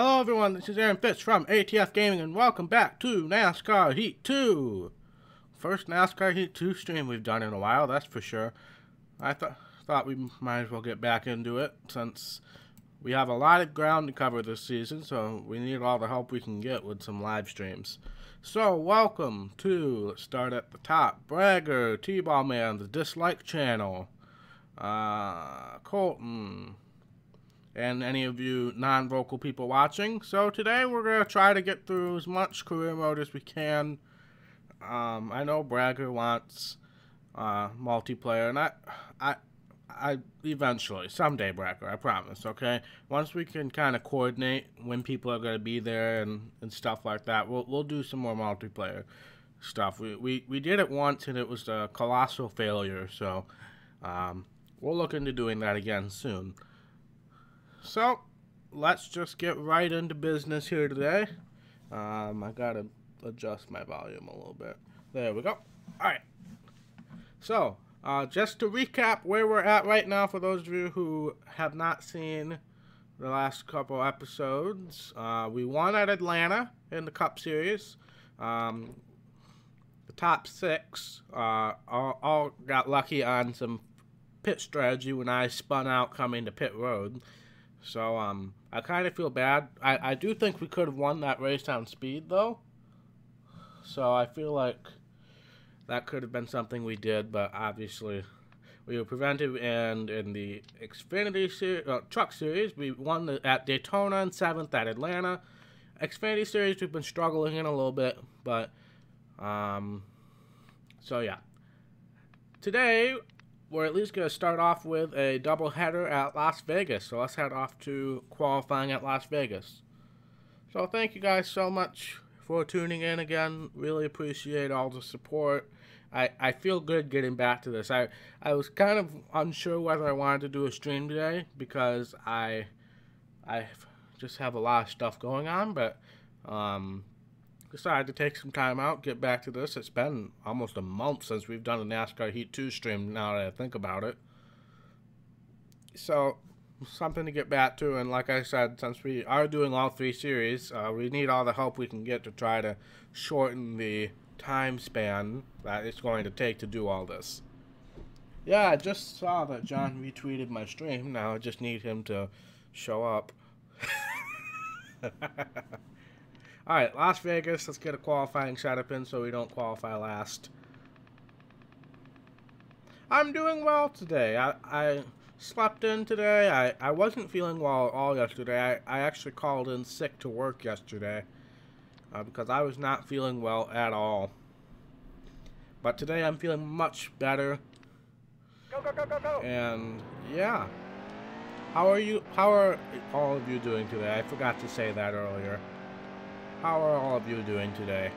Hello everyone, this is Aaron Fitz from ATF Gaming and welcome back to NASCAR Heat 2. First NASCAR Heat 2 stream we've done in a while, that's for sure. I thought we might as well get back into it since we have a lot of ground to cover this season, so we need all the help we can get with some live streams. So welcome to, let's start at the top, Bragger, T-Ball Man, the Dislike Channel, Colton, and any of you non-vocal people watching. So today we're going to try to get through as much career mode as we can. I know Bragger wants multiplayer, and I eventually, someday, Bragger, I promise, okay? Once we can kind of coordinate when people are going to be there and stuff like that, we'll do some more multiplayer stuff. We did it once, and it was a colossal failure, so we'll look into doing that again soon. So, let's just get right into business here today. I gotta adjust my volume a little bit. There we go. Alright. So, just to recap where we're at right now for those of you who have not seen the last couple episodes. We won at Atlanta in the Cup Series. The top six all got lucky on some pit strategy when I spun out coming to pit road. So, I kind of feel bad. I do think we could have won that race on speed, though. So, I feel like that could have been something we did, but obviously we were prevented. And in the Xfinity Series, Truck Series, we won at Daytona and 7th at Atlanta. Xfinity Series, we've been struggling in a little bit, but, so yeah. Today, we're at least going to start off with a doubleheader at Las Vegas. So let's head off to qualifying at Las Vegas. So thank you guys so much for tuning in again. Really appreciate all the support. I feel good getting back to this. I was kind of unsure whether I wanted to do a stream today because I just have a lot of stuff going on, but decided to take some time out, get back to this. It's been almost a month since we've done a NASCAR Heat 2 stream, now that I think about it. So, something to get back to, and like I said, since we are doing all three series, we need all the help we can get to try to shorten the time span that it's going to take to do all this. Yeah, I just saw that John retweeted my stream. Now I just need him to show up. Alright, Las Vegas, let's get a qualifying setup in so we don't qualify last. I'm doing well today. I slept in today. I wasn't feeling well at all yesterday. I actually called in sick to work yesterday because I was not feeling well at all. But today I'm feeling much better. Go, go, go, go, go! And yeah. How are all of you doing today? I forgot to say that earlier. How are all of you doing today?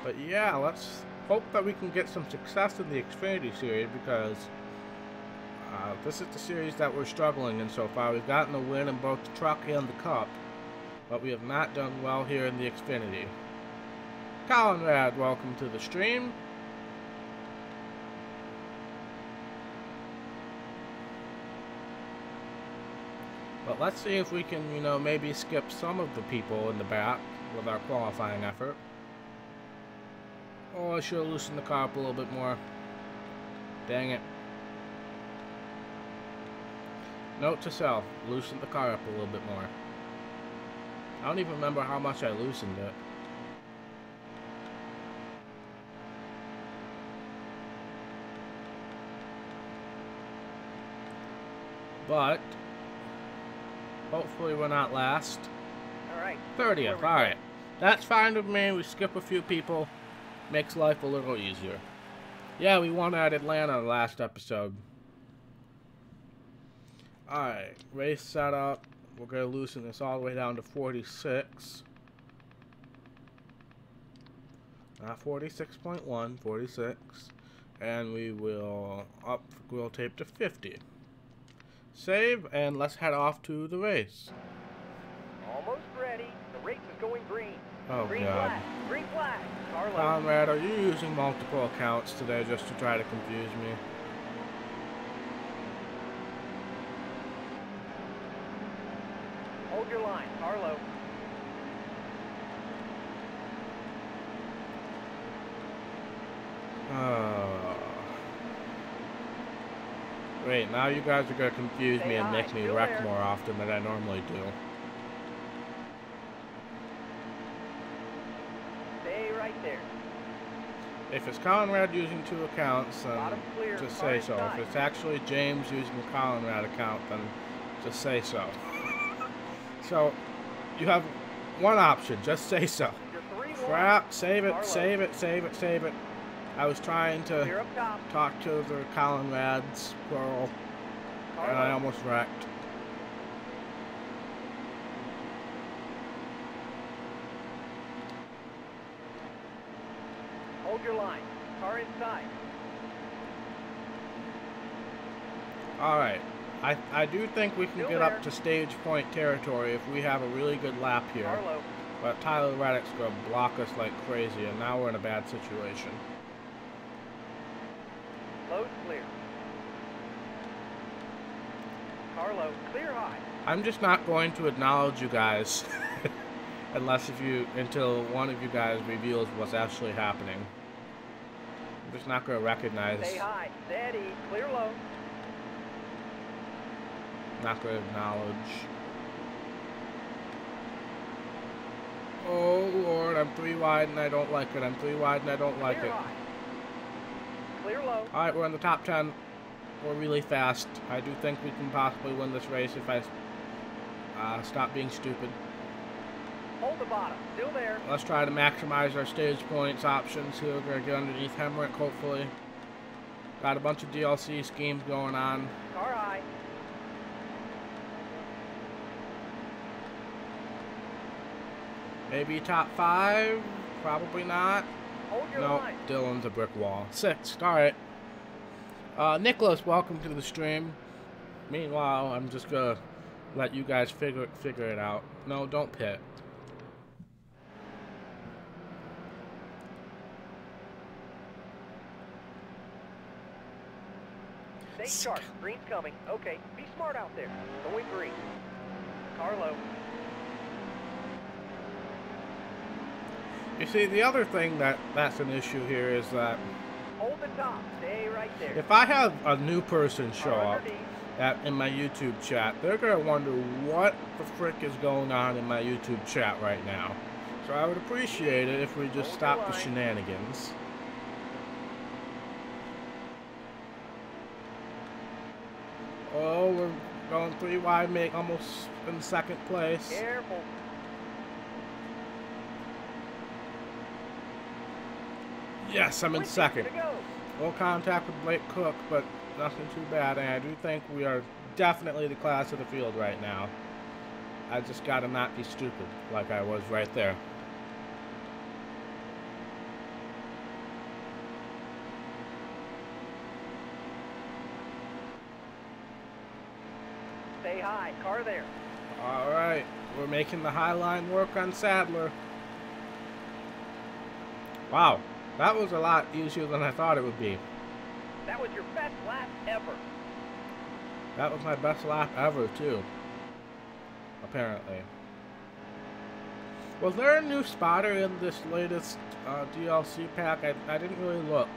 But yeah, let's hope that we can get some success in the Xfinity Series because this is the series that we're struggling in so far. We've gotten a win in both the Truck and the Cup, but we have not done well here in the Xfinity. Conrad, welcome to the stream. But let's see if we can, maybe skip some of the people in the back with our qualifying effort. Oh, I should have loosened the car up a little bit more. Dang it. Note to self, loosen the car up a little bit more. I don't even remember how much I loosened it. But hopefully we're not last. Alright. 30th, alright. That's fine with me. We skip a few people. Makes life a little easier. Yeah, we won at Atlanta last episode. Alright, race setup. We're going to loosen this all the way down to 46. Not 46.1, 46. And we will up grill tape to 50. Save, and let's head off to the race. Almost ready. The race is going green. Oh, green God. flag. Green flag. Carlos. Conrad, are you using multiple accounts today just to try to confuse me? line. Car low. Wait, now you guys are gonna confuse me and Stay make high, me still wreck there. more often than I normally do. Stay right there. If it's Conrad using 2 accounts, then Bottom clear. just Car say so. inside. If it's actually James using the Conrad account, then just say so. So, you have one option, just say so. You're 3 Crap, save it, Car low. save it, save it, save it. I was trying Clear to up top. talk to the Conrads, plural, Car and I low. almost wrecked. Hold your line. Car inside. Alright, I do think we can Still get there. up to stage point territory if we have a really good lap here. Car low. But Tyler Reddick's going to block us like crazy, and now we're in a bad situation. Low's clear. Car low. Clear high. I'm just not going to acknowledge you guys until one of you guys reveals what's actually happening. I'm just not going to recognize, Stay high. Steady. Clear low. not going to acknowledge. Oh Lord, I'm 3 wide and I don't like it. I'm 3 wide and I don't like Clear it. high. Clear low. Alright, we're in the top 10. We're really fast. I do think we can possibly win this race if I stop being stupid. Hold the bottom. Still there. Let's try to maximize our stage points options here. We're going to get underneath Hemrick, hopefully. Got a bunch of DLC schemes going on. Car high. Maybe top 5? Probably not. Hold your Nope, line. Dylan's a brick wall. 6th, alright. Nicholas, welcome to the stream. Meanwhile, I'm just going to let you guys figure it out. No, don't pit. Stay sharp. Green's coming. Okay. Be smart out there. Going green. Car low. You see, the other thing that's an issue here is that Hold the top. Stay right there. if I have a new person show Car up underneath. in my YouTube chat, they're going to wonder what the frick is going on in my YouTube chat right now. So I would appreciate it if we just Hold stop the the line. shenanigans. Oh, we're going 3 wide, make almost in 2nd place. Careful. Yes, I'm in 2nd. To go. Full contact with Blake Cook, but nothing too bad, and I do think we are definitely the class of the field right now. I just gotta not be stupid, like I was right there. Stay high. Car there. Alright, we're making the high line work on Sadler. Wow, that was a lot easier than I thought it would be. That was your best lap ever. That was my best lap ever, too. Apparently. Was there a new spotter in this latest DLC pack? I didn't really look.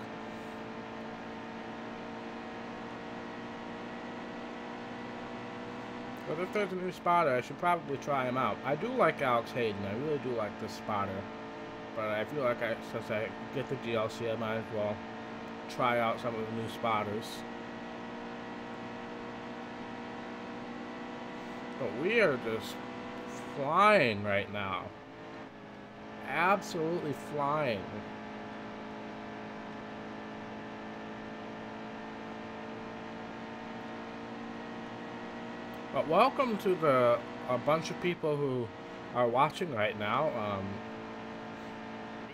But if there's a new spotter, I should probably try him out. I do like Alex Hayden. I really do like this spotter. But I feel like since I get the DLC, I might as well try out some of the new spotters. But we are just flying right now. Absolutely flying. But welcome to a bunch of people who are watching right now.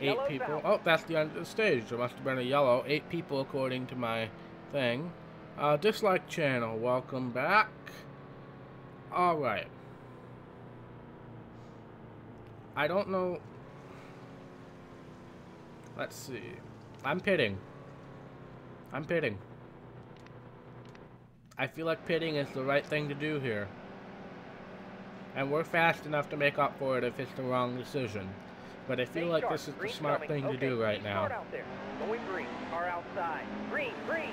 8 Yellow's people. out. Oh, that's the end of the stage. There must have been a yellow. 8 people according to my thing. Dislike channel. Welcome back. Alright. I don't know. Let's see. I'm pitting. I'm pitting. I feel like pitting is the right thing to do here. And we're fast enough to make up for it if it's the wrong decision. But I feel like this is the smart thing to do right now. Smart out there. Going green. Car outside. Green, green.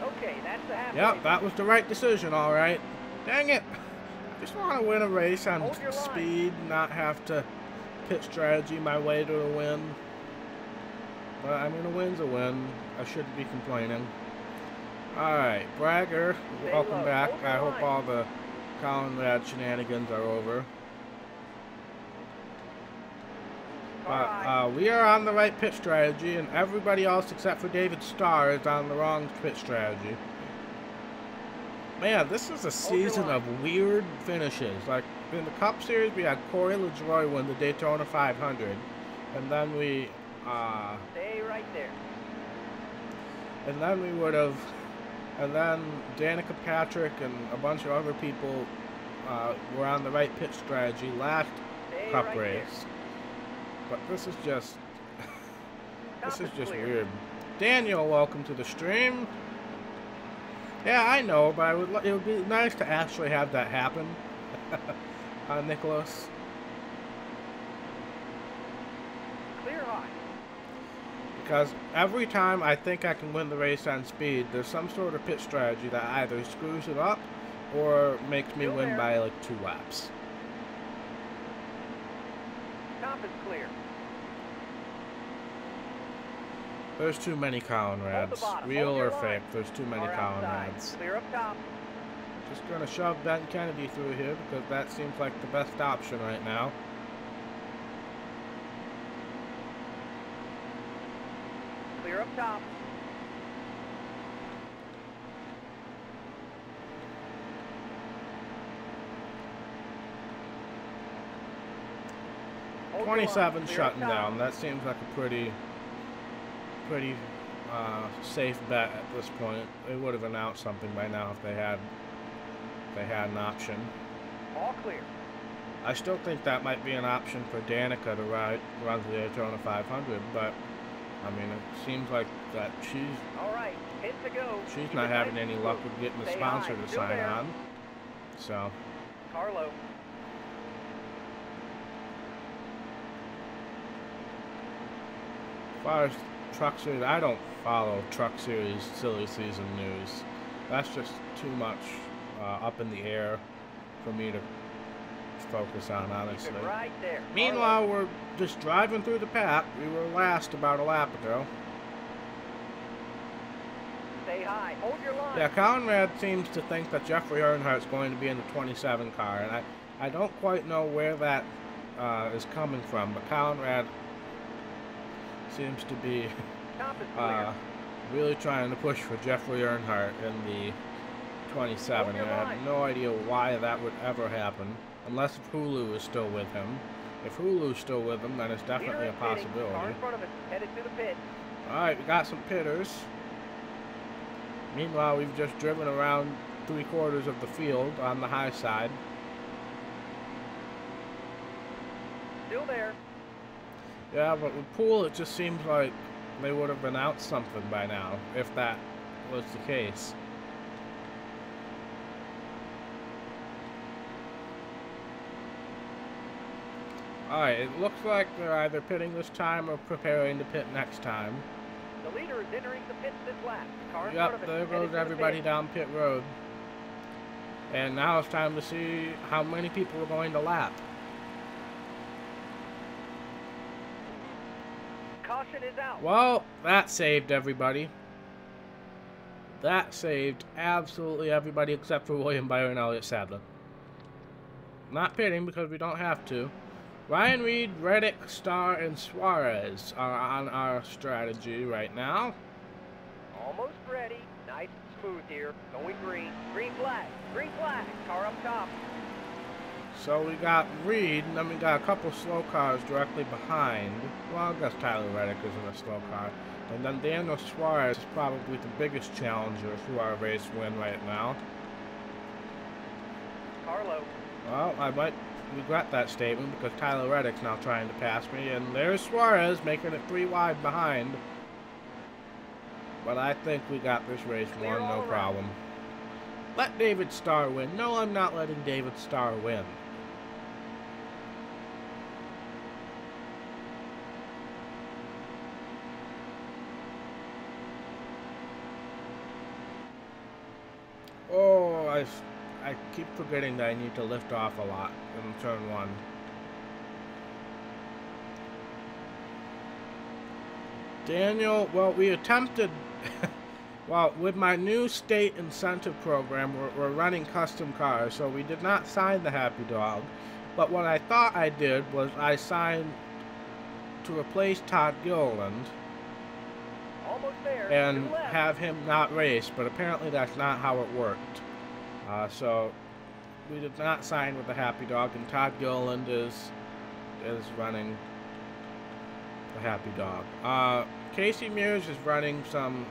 Okay, that's the halfway. Yep, that was the right decision, all right. Dang it. I just want to win a race on speed, not have to pit strategy my way to a win. But I mean, a win's a win. I shouldn't be complaining. Alright, Bragger, welcome back. I hope all the Conrad shenanigans are over. But we are on the right pit strategy, and everybody else except for David Starr is on the wrong pit strategy. Man, this is a season of weird finishes. Like, in the Cup Series, we had Corey LaJoie win the Daytona 500. And then we, stay right there. And then we would have... And then Danica Patrick and a bunch of other people were on the right pit strategy last Cup race. But this is just... this is just weird. Daniel, welcome to the stream. Yeah, I know, but it would be nice to actually have that happen. Nicholas. Clear high. Because every time I think I can win the race on speed, there's some sort of pit strategy that either screws it up or makes me win by like 2 laps. Top is clear. There's too many Conrads. Real or fake, there's too many Conrads. Clear up top. Just gonna shove Ben Kennedy through here because that seems like the best option right now. Clear up top. Hold 27 shutting down. That seems like a pretty safe bet at this point. They would have announced something by now if they had an option. All clear. I still think that might be an option for Danica to run the Daytona 500, but I mean, it seems like that she's all right. Hit to go. She's not having any luck with getting a sponsor to sign on. So. Carlo. As far as Truck Series, I don't follow Truck Series silly season news. That's just too much up in the air for me to focus on, honestly. Right there. Meanwhile, we're just driving through the pack. We were last about a lap ago. Stay high. Hold your line. Yeah, Conrad seems to think that Jeffrey Earnhardt's going to be in the 27 car, and I don't quite know where that is coming from, but Conrad seems to be really trying to push for Jeffrey Earnhardt in the 27. And I have no idea why that would ever happen, unless if Hulu is still with him. If Hulu's still with him, then it's definitely a possibility. Alright, we got some pitters. Meanwhile, we've just driven around 3/4 of the field on the high side. Still there. Yeah, but with Poole, it just seems like they would have announced something by now, if that was the case. Alright, it looks like they're either pitting this time or preparing to pit next time. The leader is entering the pits this lap. Yep, there goes everybody down pit road. And now it's time to see how many people are going to lap. Caution is out. Well, that saved everybody. That saved absolutely everybody except for William Byron Elliott Sadler. Not pitting because we don't have to. Ryan Reed, Reddick, Starr, and Suarez are on our strategy right now. Almost ready. Nice and smooth here. Going green. Green flag. Green flag. Car up top. So we got Reed, and then we got a couple slow cars directly behind. Well, I guess Tyler Reddick isn't a slow car. And then Daniel Suarez is probably the biggest challenger to our race win right now. Carlo. Well, I might regret that statement because Tyler Reddick's now trying to pass me, and there's Suarez making it 3 wide behind. But I think we got this race won, no problem. Let David Starr win. No, I'm not letting David Starr win. Oh, I keep forgetting that I need to lift off a lot in turn one. Daniel, well, we attempted, well, with my new state incentive program, we're running custom cars, so we did not sign the Happy Dog. But what I thought I did was I signed to replace Todd Gilliland and have him not race, but apparently that's not how it worked. So we did not sign with the Happy Dog, and Todd Gilliland is running the Happy Dog. Casey Mears is running some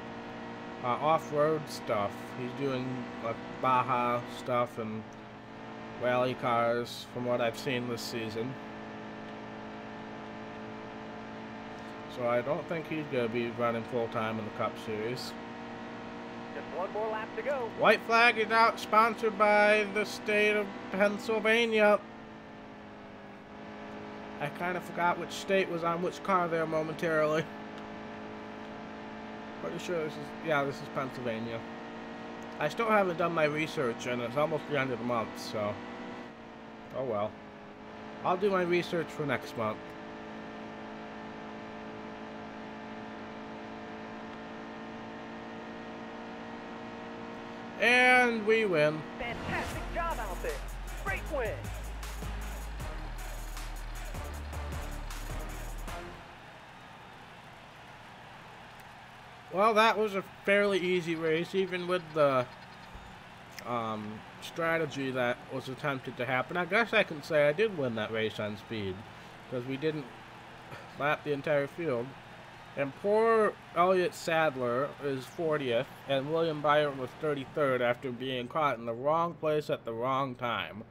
off-road stuff. He's doing like Baja stuff and rally cars from what I've seen this season. So I don't think he's going to be running full-time in the Cup Series. Just one more lap to go. White Flag is out, sponsored by the state of Pennsylvania. I kind of forgot which state was on which car there momentarily. Pretty sure this is Pennsylvania. I still haven't done my research, and it's almost the end of the month, so oh well. I'll do my research for next month. And we win. Fantastic job out there. Great win. Well, that was a fairly easy race, even with the strategy that was attempted to happen. I guess I can say I did win that race on speed, because we didn't lap the entire field. And poor Elliott Sadler is 40th, and William Byron was 33rd after being caught in the wrong place at the wrong time.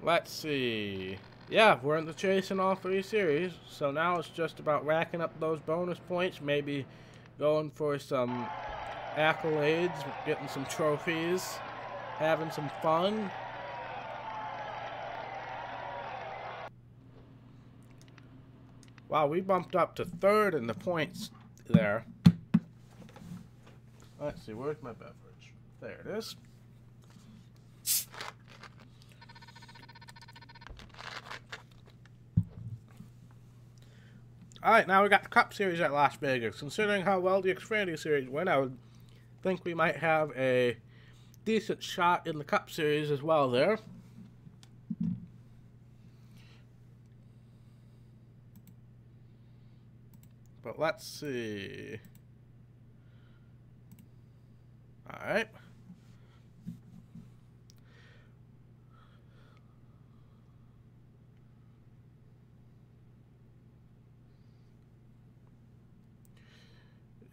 Let's see. Yeah, we're in the chase in all three series, so now it's just about racking up those bonus points, maybe going for some accolades, getting some trophies, having some fun. Wow, we bumped up to third in the points there. Let's see, where's my beverage? There it is. Alright, now we got the Cup Series at Las Vegas. Considering how well the Xfinity Series went, I would think we might have a decent shot in the Cup Series as well there. But let's see. Alright.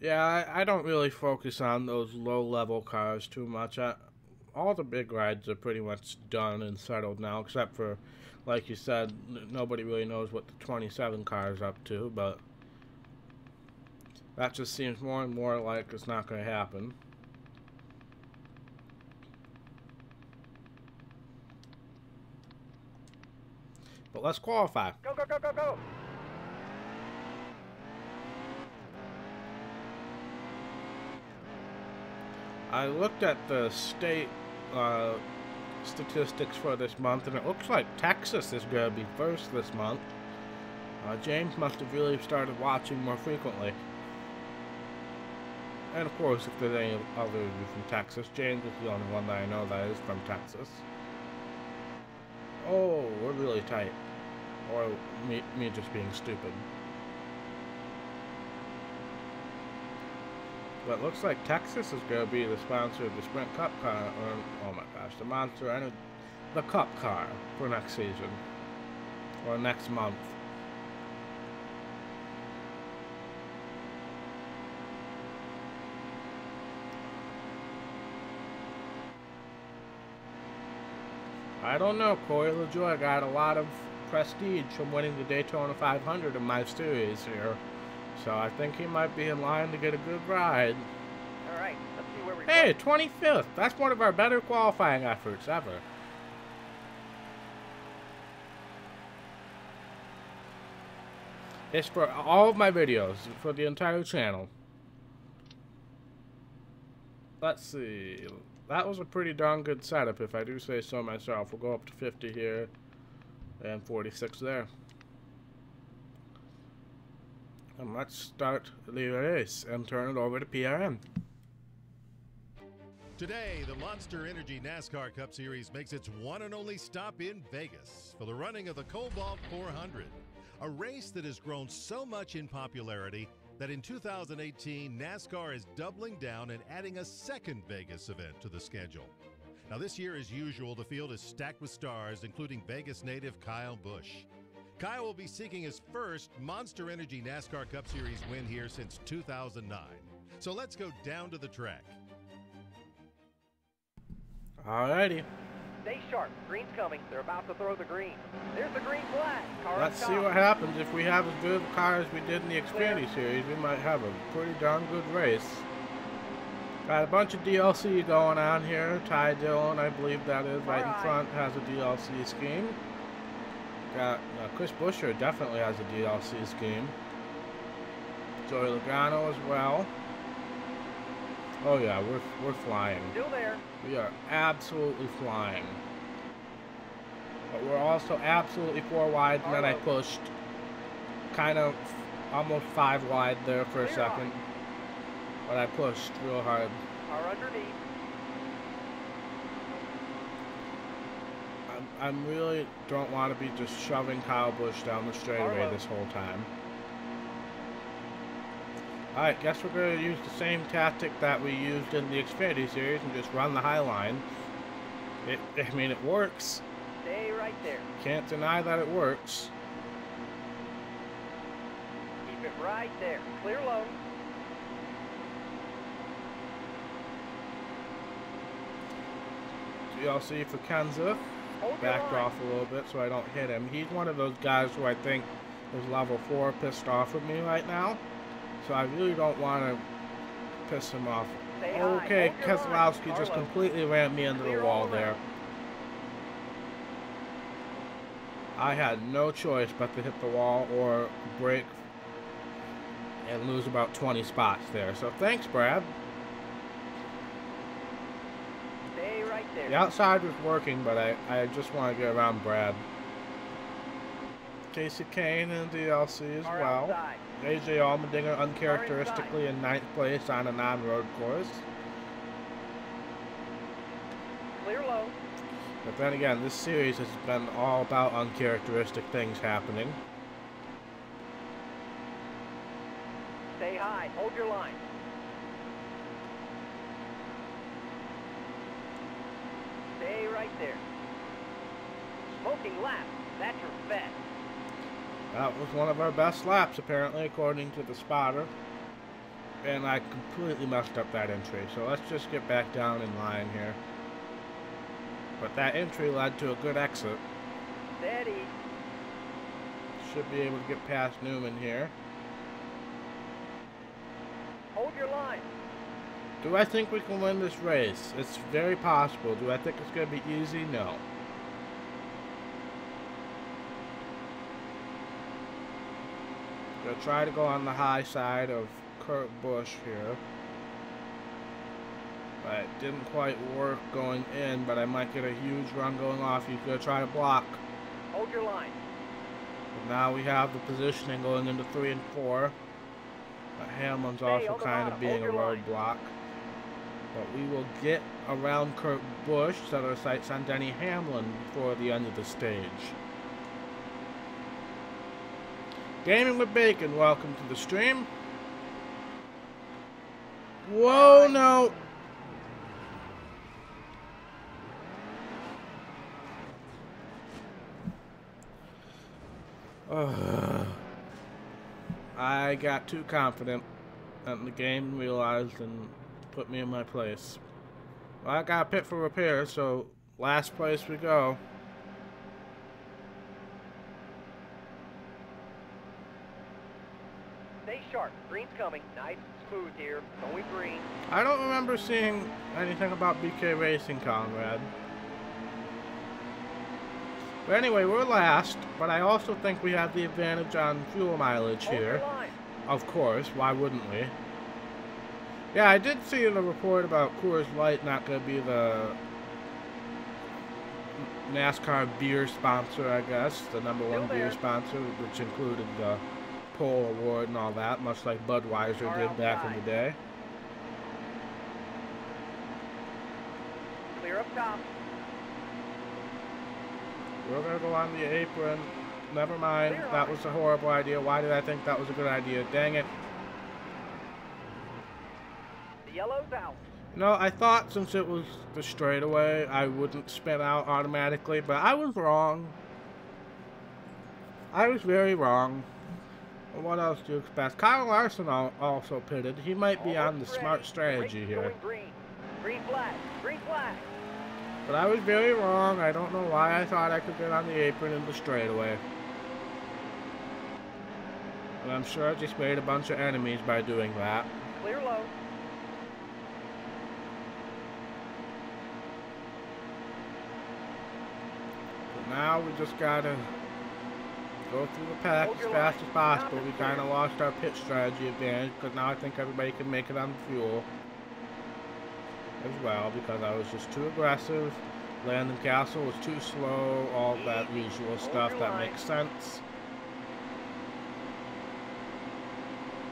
Yeah, I don't really focus on those low-level cars too much. All the big rides are pretty much done and settled now, except for, like you said, nobody really knows what the 27 car is up to, but that just seems more and more like it's not going to happen. But let's qualify. Go, go, go, go, go. I looked at the state statistics for this month, and it looks like Texas is going to be first this month. James must have really started watching more frequently. And of course, if there's any other of you from Texas, James is the only one that I know that is from Texas. Oh, we're really tight. Or me just being stupid. But it looks like Texas is going to be the sponsor of the Sprint Cup car, or, oh my gosh, the Monster and the Cup car for next season. Or next month. I don't know, Corey LaJoie got a lot of prestige from winning the Daytona 500 in my series here. So I think he might be in line to get a good ride. All right, let's see where we Hey, put. 25th. That's one of our better qualifying efforts ever. It's for all of my videos, for the entire channel. Let's see. That was a pretty darn good setup, if I do say so myself. We'll go up to 50 here and 46 there. And let's start the race and turn it over to PRN. Today, the Monster Energy NASCAR Cup Series makes its one and only stop in Vegas for the running of the Cobalt 400, a race that has grown so much in popularity that in 2018, NASCAR is doubling down and adding a second Vegas event to the schedule. Now, this year, as usual, the field is stacked with stars, including Vegas native Kyle Busch. Kyle will be seeking his first Monster Energy NASCAR Cup Series win here since 2009. So let's go down to the track. Alrighty. Stay sharp. Green's coming. They're about to throw the green. There's the green flag. Car Let's up see top. what happens. If we have as good a car as we did in the Xfinity Series, we might have a pretty darn good race. Got a bunch of DLC going on here. Ty Dillon, I believe that is, right in front, has a DLC scheme. Got Chris Buescher definitely has a DLC scheme. Joey Logano as well. Oh yeah, we're flying. Still there. We are absolutely flying. But we're also absolutely 4 wide, and then I pushed kind of almost 5 wide there for a second. But I pushed real hard. Car underneath. I really don't want to be just shoving Kyle Busch down the straightaway this whole time. Alright, guess we're going to use the same tactic that we used in the Xfinity Series and just run the high line. I mean, it works. Stay right there. Can't deny that it works. Keep it right there. Clear low. DLC for Kenseth. Backed off a little bit so I don't hit him. He's one of those guys who I think is level 4 pissed off with me right now. So I really don't want to piss him off. Okay, Keselowski just completely ran me into the wall there. I had no choice but to hit the wall or brake and lose about 20 spots there. So thanks, Brad. Stay right there. The outside was working, but I just want to get around Brad. Casey Kane in DLC as well. AJ Allmendinger uncharacteristically in 9th place on a non-road course. Clear low. But then again, this series has been all about uncharacteristic things happening. Stay high. Hold your line. Stay right there. Smoking lap. That's your best. That was one of our best laps, apparently, according to the spotter. And I completely messed up that entry. So let's just get back down in line here. But that entry led to a good exit. Steady. Should be able to get past Newman here. Hold your line. Do I think we can win this race? It's very possible. Do I think it's going to be easy? No. Gonna try to go on the high side of Kurt Busch here. But it didn't quite work going in, but I might get a huge run going off. He's gonna try to block. Hold your line. But now we have the positioning going into 3 and 4. But Hamlin's also kind of being a roadblock. But we will get around Kurt Busch, set our sights on Denny Hamlin before the end of the stage. Gaming with Bacon, welcome to the stream. Whoa, no! I got too confident, and the game realized and put me in my place. Well, I got a pit for repairs, so last place we go. Stay sharp. Green's coming. Nice and smooth here. Going green. I don't remember seeing anything about BK Racing, Conrad. But anyway, we're last, but I also think we have the advantage on fuel mileage here. Of course, why wouldn't we? Yeah, I did see in a report about Coors Light not going to be the NASCAR beer sponsor, I guess. The #1 beer sponsor, which included the Pole Award and all that, much like Budweiser did back in the day. Clear up top. We're going to go on the apron. Never mind. That was a horrible idea. Why did I think that was a good idea? Dang it. The yellow's out. No, I thought since it was the straightaway, I wouldn't spin out automatically, but I was wrong. I was very wrong. What else do you expect? Kyle Larson also pitted. He might be on the smart strategy here. Green. Green flag. Green flag. But I was very wrong. I don't know why I thought I could get on the apron in the straightaway. And I'm sure I just made a bunch of enemies by doing that. Clear low. But now we just gotta go through the pack as fast as possible. We kind of lost our pit strategy advantage because now I think everybody can make it on the fuel as well because I was just too aggressive. Landon Castle was too slow, all that usual stuff that makes sense.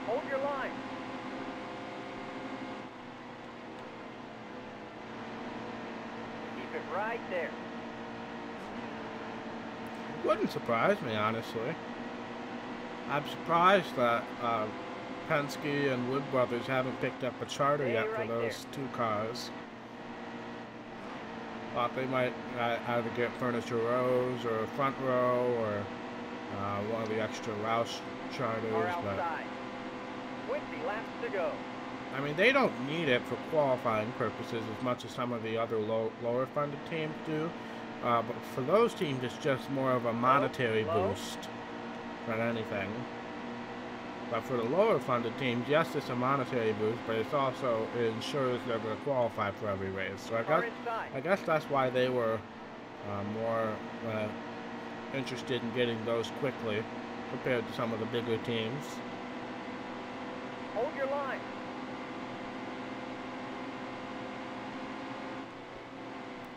Hold your line. Keep it right there. Wouldn't surprise me, honestly. I'm surprised that Penske and Wood Brothers haven't picked up a charter yet for those two cars. Thought they might either get furniture rows or front row or one of the extra Roush charters, but 20 laps to go. I mean, they don't need it for qualifying purposes as much as some of the other lower funded teams do. But for those teams, it's just more of a monetary boost than anything. But for the lower funded teams, yes, it's a monetary boost, but it's also, it ensures they're going to qualify for every race. So I guess that's why they were more interested in getting those quickly compared to some of the bigger teams. Hold your line.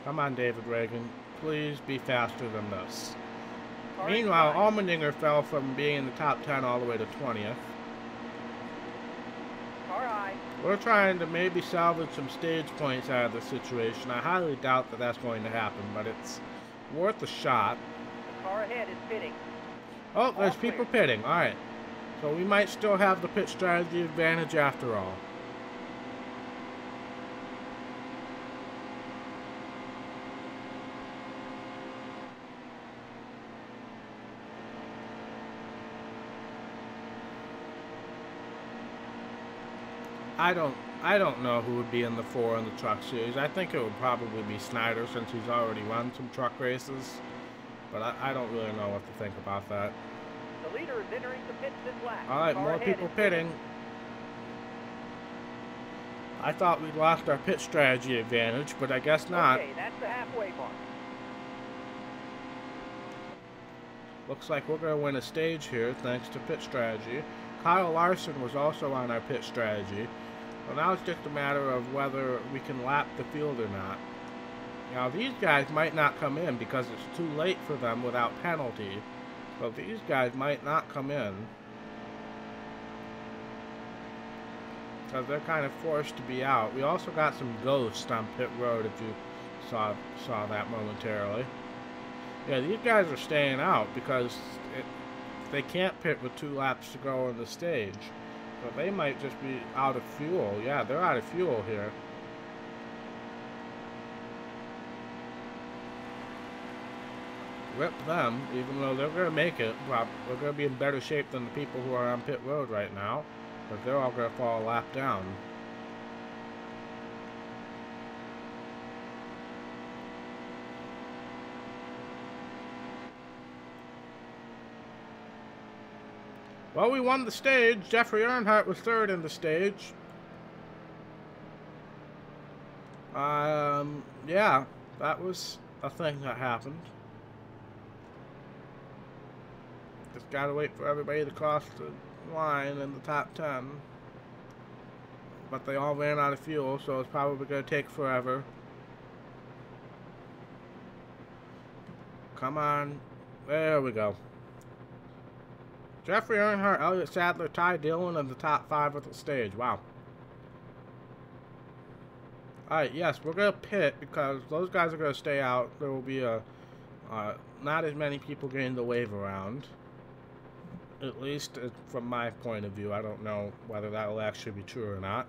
Come on, David Reagan. Please be faster than this. Meanwhile, Allmendinger fell from being in the top 10 all the way to 20th. We're trying to maybe salvage some stage points out of the situation. I highly doubt that that's going to happen, but it's worth a shot. The car ahead is pitting. Oh, there's people pitting. All right. So we might still have the pit strategy advantage after all. I don't know who would be in the 4 in the truck series. I think it would probably be Snyder since he's already run some truck races. But I don't really know what to think about that. The leader is entering the pits this lap. All right, more people pitting. I thought we'd lost our pit strategy advantage, but I guess not. Okay, that's the halfway mark. Looks like we're going to win a stage here thanks to pit strategy. Kyle Larson was also on our pit strategy. Well, now it's just a matter of whether we can lap the field or not. Now, these guys might not come in because it's too late for them without penalty. So these guys might not come in. Because they're kind of forced to be out. We also got some ghosts on pit road if you saw that momentarily. Yeah, these guys are staying out because they can't pit with 2 laps to go on the stage. So they might just be out of fuel. Yeah, they're out of fuel here. Rip them, even though they're going to make it. We're going to be in better shape than the people who are on pit road right now. But they're all going to fall a lap down. Well, we won the stage. Jeffrey Earnhardt was third in the stage. Yeah, that was a thing that happened. Just gotta wait for everybody to cross the line in the top 10. But they all ran out of fuel, so it's probably gonna take forever. Come on. There we go. Jeffrey Earnhardt, Elliott Sadler, Ty Dillon in the top 5 of the stage. Wow. Alright, yes, we're going to pit because those guys are going to stay out. There will be not as many people getting the wave around. At least from my point of view. I don't know whether that will actually be true or not.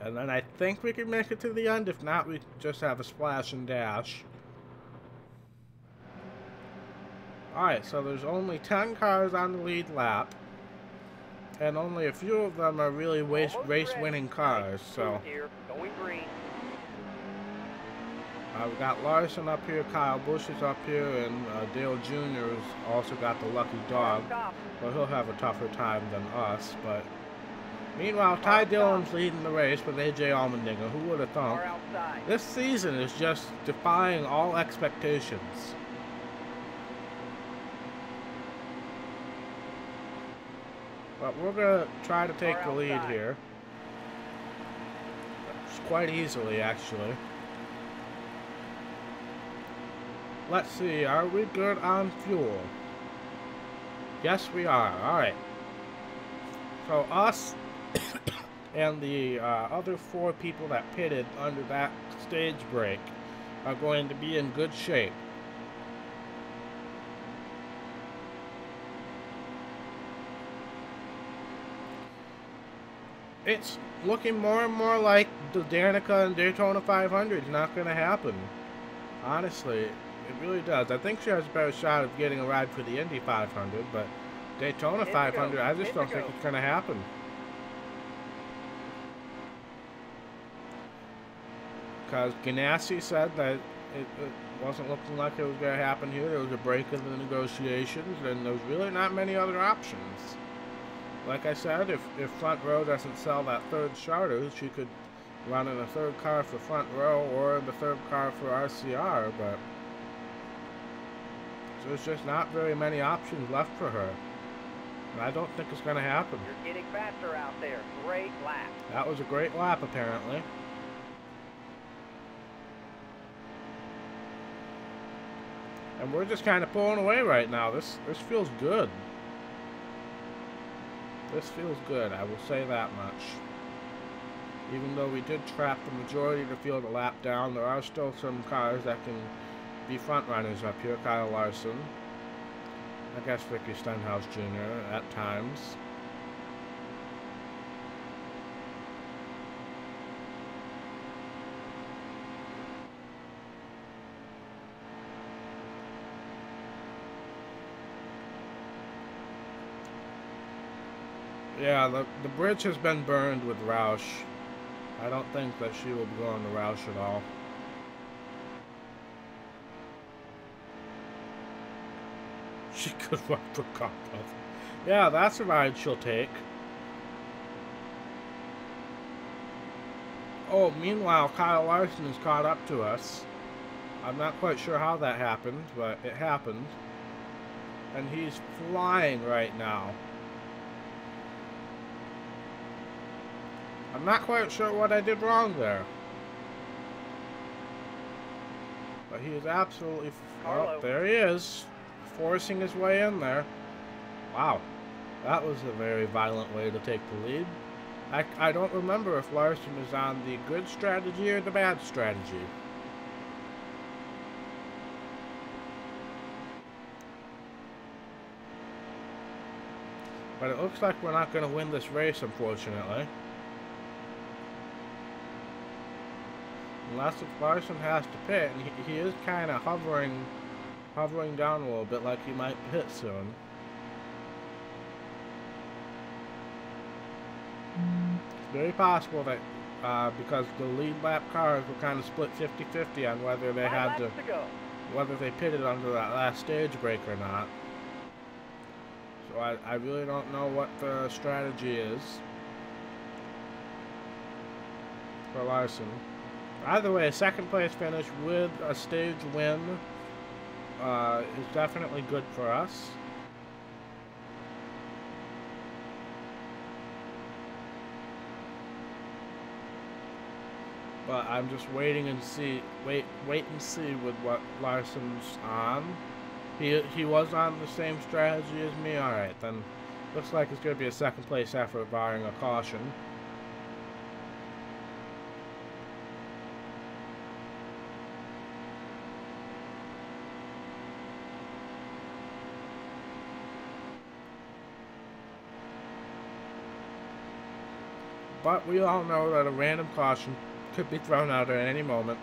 And then I think we can make it to the end. If not, we just have a splash and dash. Alright, so there's only 10 cars on the lead lap. And only a few of them are really race-winning cars, so... we've got Larson up here, Kyle Busch is up here, and Dale Jr. has also got the lucky dog. Well, he'll have a tougher time than us, but... Meanwhile, Ty Dillon's leading the race with A.J. Allmendinger. Who would have thought? This season is just defying all expectations. But we're going to try to take the lead here. Quite easily, actually. Let's see, are we good on fuel? Yes, we are. Alright. So us and the other 4 people that pitted under that stage break are going to be in good shape. It's looking more and more like the Danica and Daytona 500 is not going to happen. Honestly, it really does. I think she has a better shot of getting a ride for the Indy 500, but Daytona 500, I just don't think it's going to happen. Because Ganassi said that it wasn't looking like it was going to happen here. There was a break in the negotiations, and there's really not many other options. Like I said, if Front Row doesn't sell that third charter, she could run in a third car for Front Row or in the third car for RCR, but there's just not very many options left for her. And I don't think it's going to happen. You're getting faster out there. Great lap. That was a great lap, apparently. And we're just kind of pulling away right now. This feels good. This feels good, I will say that much. Even though we did trap the majority of the field a lap down, there are still some cars that can be front runners up here. Kyle Larson. I guess Ricky Stenhouse Jr. at times. Yeah, the bridge has been burned with Roush. I don't think that she will be going to Roush at all. She could run for Compost. Yeah, that's a ride she'll take. Oh, meanwhile, Kyle Larson has caught up to us. I'm not quite sure how that happened, but it happened. And he's flying right now. I'm not quite sure what I did wrong there. But he is absolutely... Oh, there he is. Forcing his way in there. Wow. That was a very violent way to take the lead. I don't remember if Larson is on the good strategy or the bad strategy. But it looks like we're not going to win this race, unfortunately. Unless if Larson has to pit, and he is kind of hovering down a little bit like he might hit soon. It's very possible that because the lead lap cars were kind of split 50-50 on whether they had whether they pitted under that last stage break or not. So I really don't know what the strategy is for Larson. Either way, a second place finish with a stage win is definitely good for us. But I'm just waiting and see, wait and see with what Larson's on. He was on the same strategy as me. All right, then looks like it's going to be a second place effort barring a caution. But we all know that a random caution could be thrown out at any moment.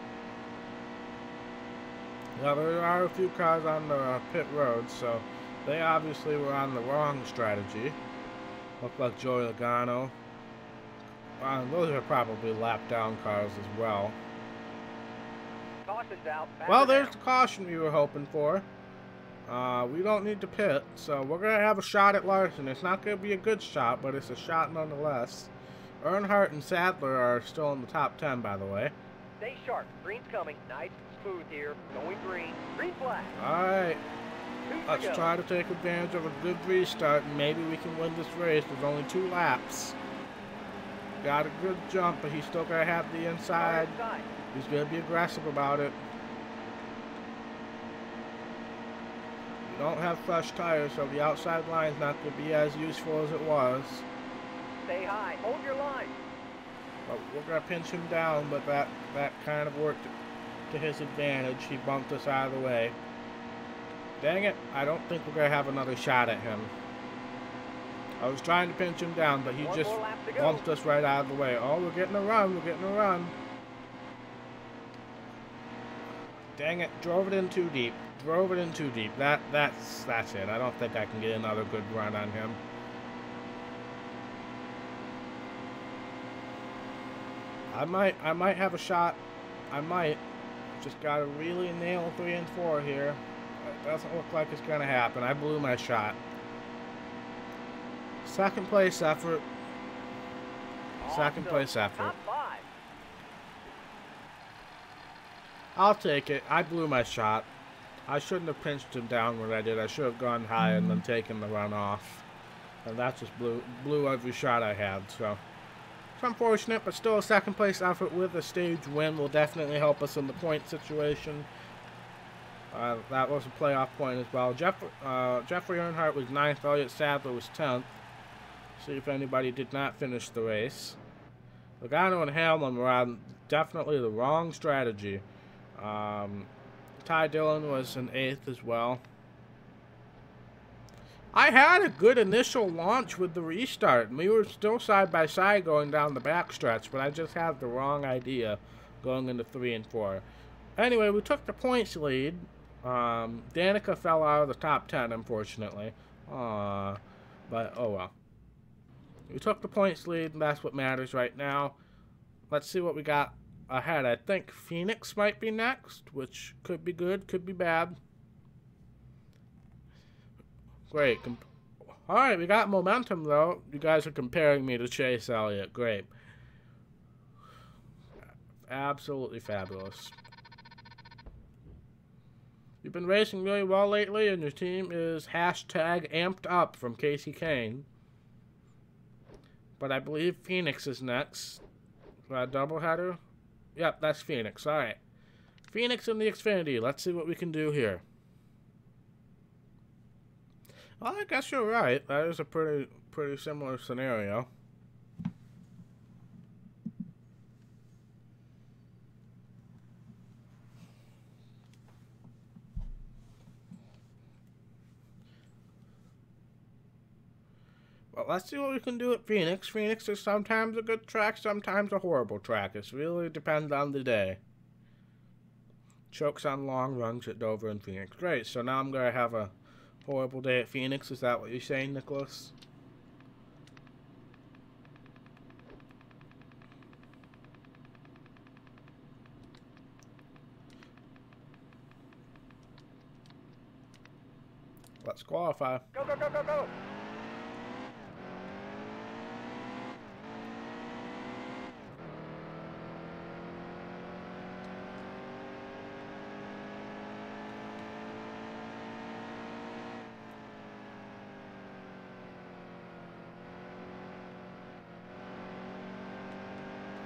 Now, there are a few cars on the pit road, so they obviously were on the wrong strategy. Look like Joey Logano. Those are probably lap down cars as well. Caution's out. Well, there's the caution we were hoping for. We don't need to pit, so we're going to have a shot at Larson. It's not going to be a good shot, but it's a shot nonetheless. Earnhardt and Sadler are still in the top 10, by the way. Stay sharp. Green's coming. Nice and smooth here. Going green. Green flag. All right. Let's try to take advantage of a good restart, and maybe we can win this race. There's only 2 laps. Got a good jump, but he's still going to have the inside. He's going to be aggressive about it. We don't have fresh tires, so the outside line's not going to be as useful as it was. Stay high. Hold your line. But we're going to pinch him down, but that kind of worked to his advantage. He bumped us out of the way. Dang it, I don't think we're going to have another shot at him. I was trying to pinch him down, but he just bumped us right out of the way. Oh, we're getting a run, we're getting a run. Dang it, drove it in too deep. Drove it in too deep. That's it. I don't think I can get another good run on him. I might have a shot. I might. Just gotta really nail 3 and 4 here. It doesn't look like it's gonna happen. I blew my shot. Second place effort. Second place effort. Top 5. I'll take it. I blew my shot. I shouldn't have pinched him down when I did. I should have gone high and then taken the run off. And that just blew every shot I had, so. It's unfortunate, but still a second place effort with a stage win will definitely help us in the point situation. That was a playoff point as well. Jeffrey Earnhardt was 9th. Elliott Sadler was 10th. See if anybody did not finish the race. Logano and Hamlin were on definitely the wrong strategy. Ty Dillon was in 8th as well. I had a good initial launch with the restart, and we were still side by side going down the backstretch, but I just had the wrong idea going into 3 and 4. Anyway, we took the points lead. Danica fell out of the top 10, unfortunately. But oh well. We took the points lead, and that's what matters right now. Let's see what we got ahead. I think Phoenix might be next, which could be good, could be bad. Great. Alright, we got momentum, though. You guys are comparing me to Chase Elliott. Great. Absolutely fabulous. You've been racing really well lately, and your team is #amped up from Casey Kane. But I believe Phoenix is next. For a doubleheader? Yep, that's Phoenix. Alright. Phoenix in the Xfinity. Let's see what we can do here. Well, I guess you're right. That is a pretty similar scenario. Well, let's see what we can do at Phoenix. Phoenix is sometimes a good track, sometimes a horrible track. It really depends on the day. Chokes on long runs at Dover and Phoenix. Great, so now I'm going to have a horrible day at Phoenix. Is that what you're saying, Nicholas? Let's qualify. Go, go, go, go, go.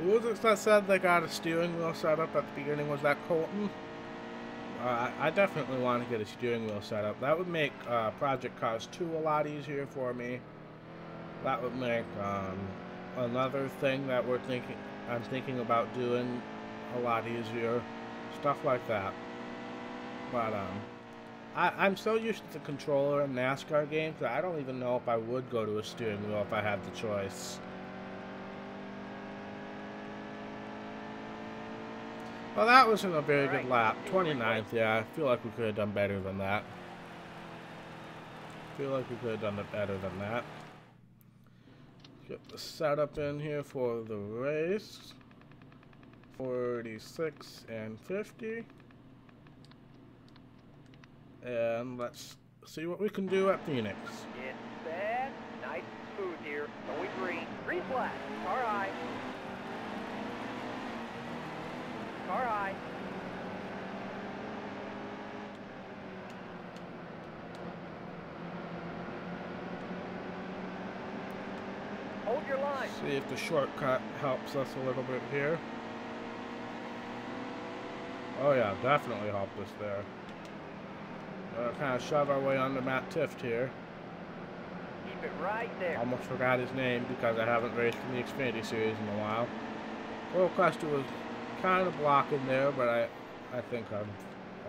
Who was it that said they got a steering wheel set up at the beginning? Was that Colton? I definitely want to get a steering wheel set up. That would make Project Cars 2 a lot easier for me. That would make another thing that I'm thinking about doing a lot easier. Stuff like that. But I'm so used to the controller in NASCAR games that I don't even know if I would go to a steering wheel if I had the choice. Well, that wasn't a very good lap. 29th, yeah. I feel like we could have done better than that. Get the setup in here for the race. 46 and 50. And let's see what we can do at Phoenix. It's bad, nice and smooth here. Going green. Green flag. Car high. Car high. Hold your line. See if the shortcut helps us a little bit here. Oh yeah, definitely helped us there. Kind of shove our way onto Matt Tift here. Keep it right there. Almost forgot his name because I haven't raced in the Xfinity Series in a while. Will Custer was kind of blocking there, but I think I'm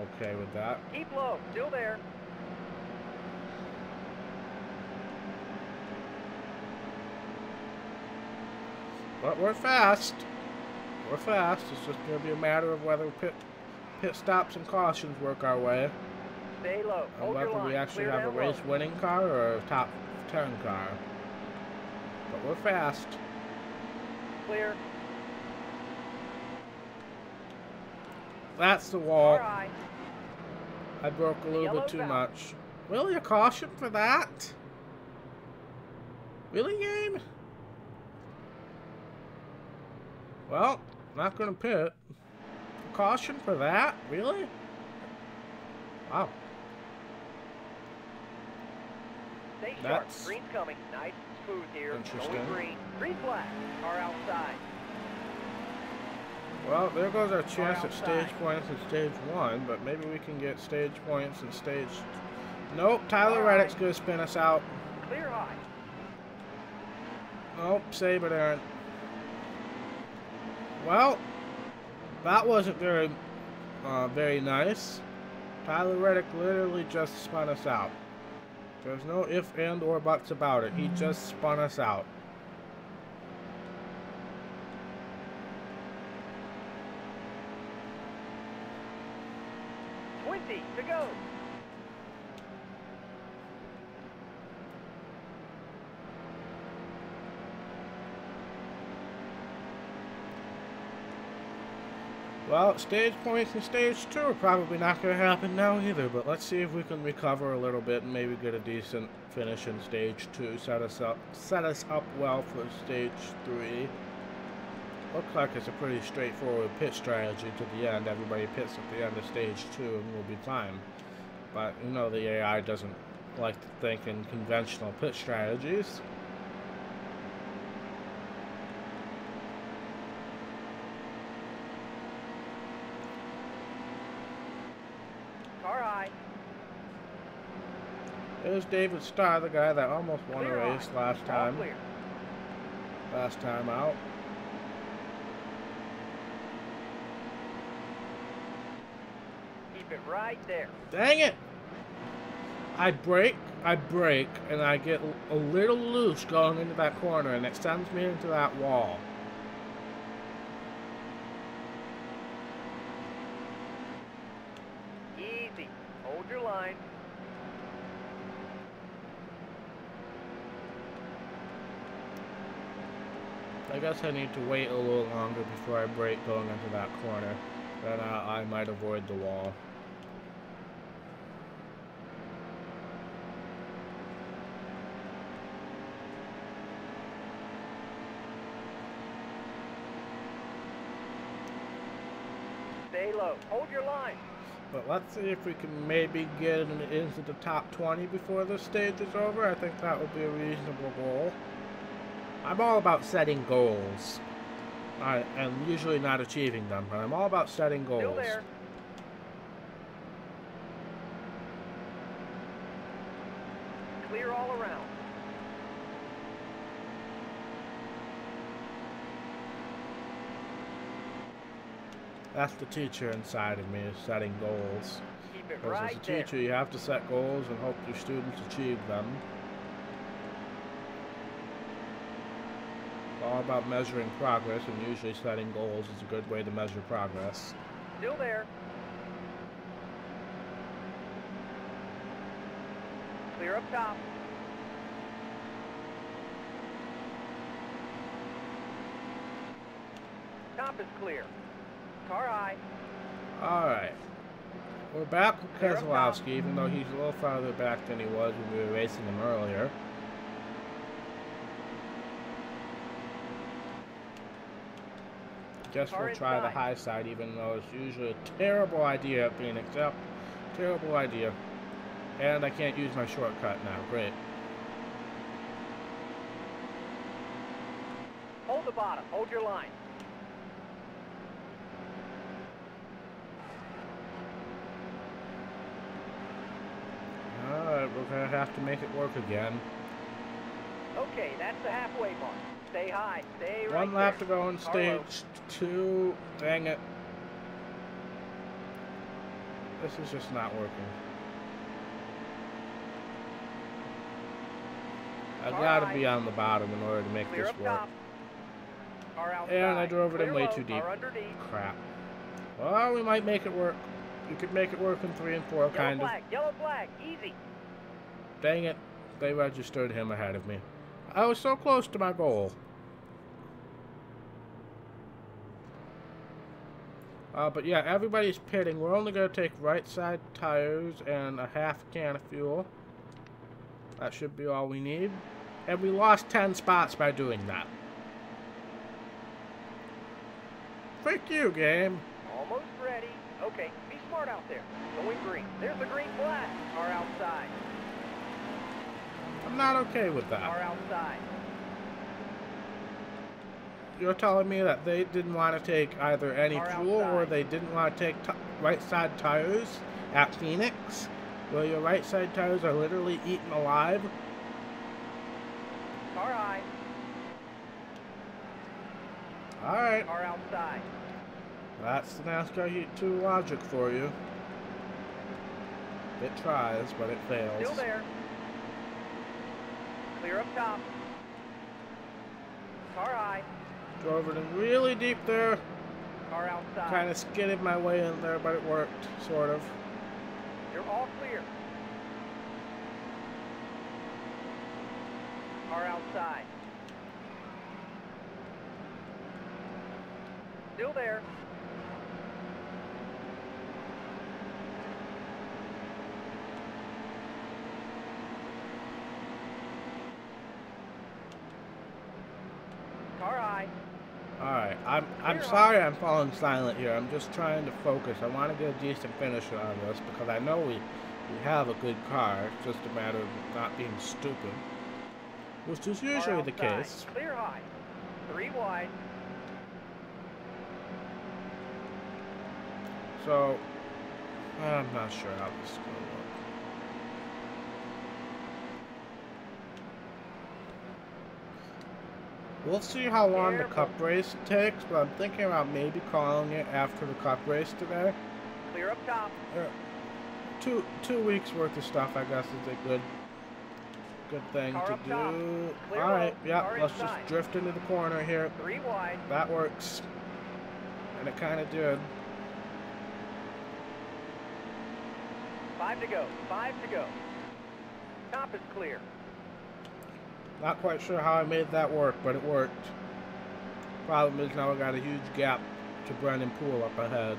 okay with that. Keep low, still there. But we're fast. We're fast. It's just going to be a matter of whether pit stops and cautions work our way. Stay low. And whether we actually have a race-winning car or a top 10 car. But we're fast. Clear. That's the wall. Right. I broke a little bit too much. Really? A caution for that? Really, game? Well, not going to pit. A caution for that? Really? Wow. Stay sharp. That's Green's coming. Nice and smooth here. interesting. Going green. Green flag. Car outside. Well, there goes our chance at stage points in stage 1, but maybe we can get stage points in stage... Nope, Tyler Reddick's going to spin us out. Clear high. Nope, save it, Aaron. Well, that wasn't very nice. Tyler Reddick literally just spun us out. There's no ifs, and, or buts about it. He just spun us out. To go. Well, stage points in stage 2 are probably not going to happen now either, but let's see if we can recover a little bit and maybe get a decent finish in stage 2. Set us up well for stage 3. Looks like it's a pretty straightforward pit strategy to the end. Everybody pits at the end of stage 2 and we'll be fine. But you know the AI doesn't like to think in conventional pit strategies. Car high. There's David Starr, the guy that almost won a Clear race high. last time. Clear. Last time out. Keep it right there. Dang it! I brake, and I get a little loose going into that corner, and it sends me into that wall. Easy. Hold your line. I guess I need to wait a little longer before I brake going into that corner. Then I might avoid the wall. Stay low. Hold your line. But let's see if we can maybe get into the top 20 before this stage is over. I think that would be a reasonable goal. I'm all about setting goals. I am usually not achieving them, but I'm all about setting goals. Still there. Clear all around. That's the teacher inside of me, is setting goals. Keep it Because right as a there. teacher, you have to set goals and hope your students achieve them. It's all about measuring progress, and usually setting goals is a good way to measure progress. Still there. Clear up top. Top is clear. Car high. Alright. We're back with Clear up top. Keselowski, even though he's a little farther back than he was when we were racing him earlier. Guess Car we'll try the inside. high side, even though it's usually a terrible idea at Phoenix. Yep, terrible idea. And I can't use my shortcut now. Great. Hold the bottom. Hold your line. Alright, we're gonna have to make it work again. Okay, that's the halfway mark. Stay high. Stay right One lap there. to go in Car low. stage 2. Dang it. This is just not working. I've Car got to high. be on the bottom in order to make Clear this up work. top. Car outside. And I drove it in Clear way low. too deep. Car underneath. Crap. Well, we might make it work. You could make it work in 3 and 4, kind of. Yellow flag. Easy. Dang it. They registered him ahead of me. I was so close to my goal. But yeah, everybody's pitting. We're only going to take right side tires and a half can of fuel. That should be all we need. And we lost 10 spots by doing that. Freak you, game. Almost ready. Okay, be smart out there. Going green. There's the green flag. Car outside. I'm not okay with Car that. outside. You're telling me that they didn't want to take either any Car fuel or outside. they didn't want to take right side tires at Phoenix? Where your right side tires are literally eaten alive? Car high. Alright, Car outside. that's the NASCAR Heat 2 logic for you. It tries, but it fails. Still there. Clear up top. Car high. Drove it in really deep there. Car outside. Kind of skidded my way in there, but it worked, sort of. You're all clear. Car outside. Still there. Car high. Alright, I'm Clear sorry I'm falling silent here. I'm just trying to focus. I want to get a decent finisher on this because I know we have a good car. It's just a matter of not being stupid. Which is Car usually the outside. case. Clear high. 3 wide. So, I'm not sure how this is going to work. We'll see how long the Careful. cup race takes, but I'm thinking about maybe calling it after the cup race today. Clear up top. Two weeks worth of stuff, I guess, is a good thing Car to up top. do. Clear Alright, low. yeah, Car let's inside. just drift into the corner here. 3 wide. That works. And it kind of did. 5 to go. 5 to go. Top is clear. Not quite sure how I made that work, but it worked. Problem is now I got a huge gap to Brennan Poole up ahead.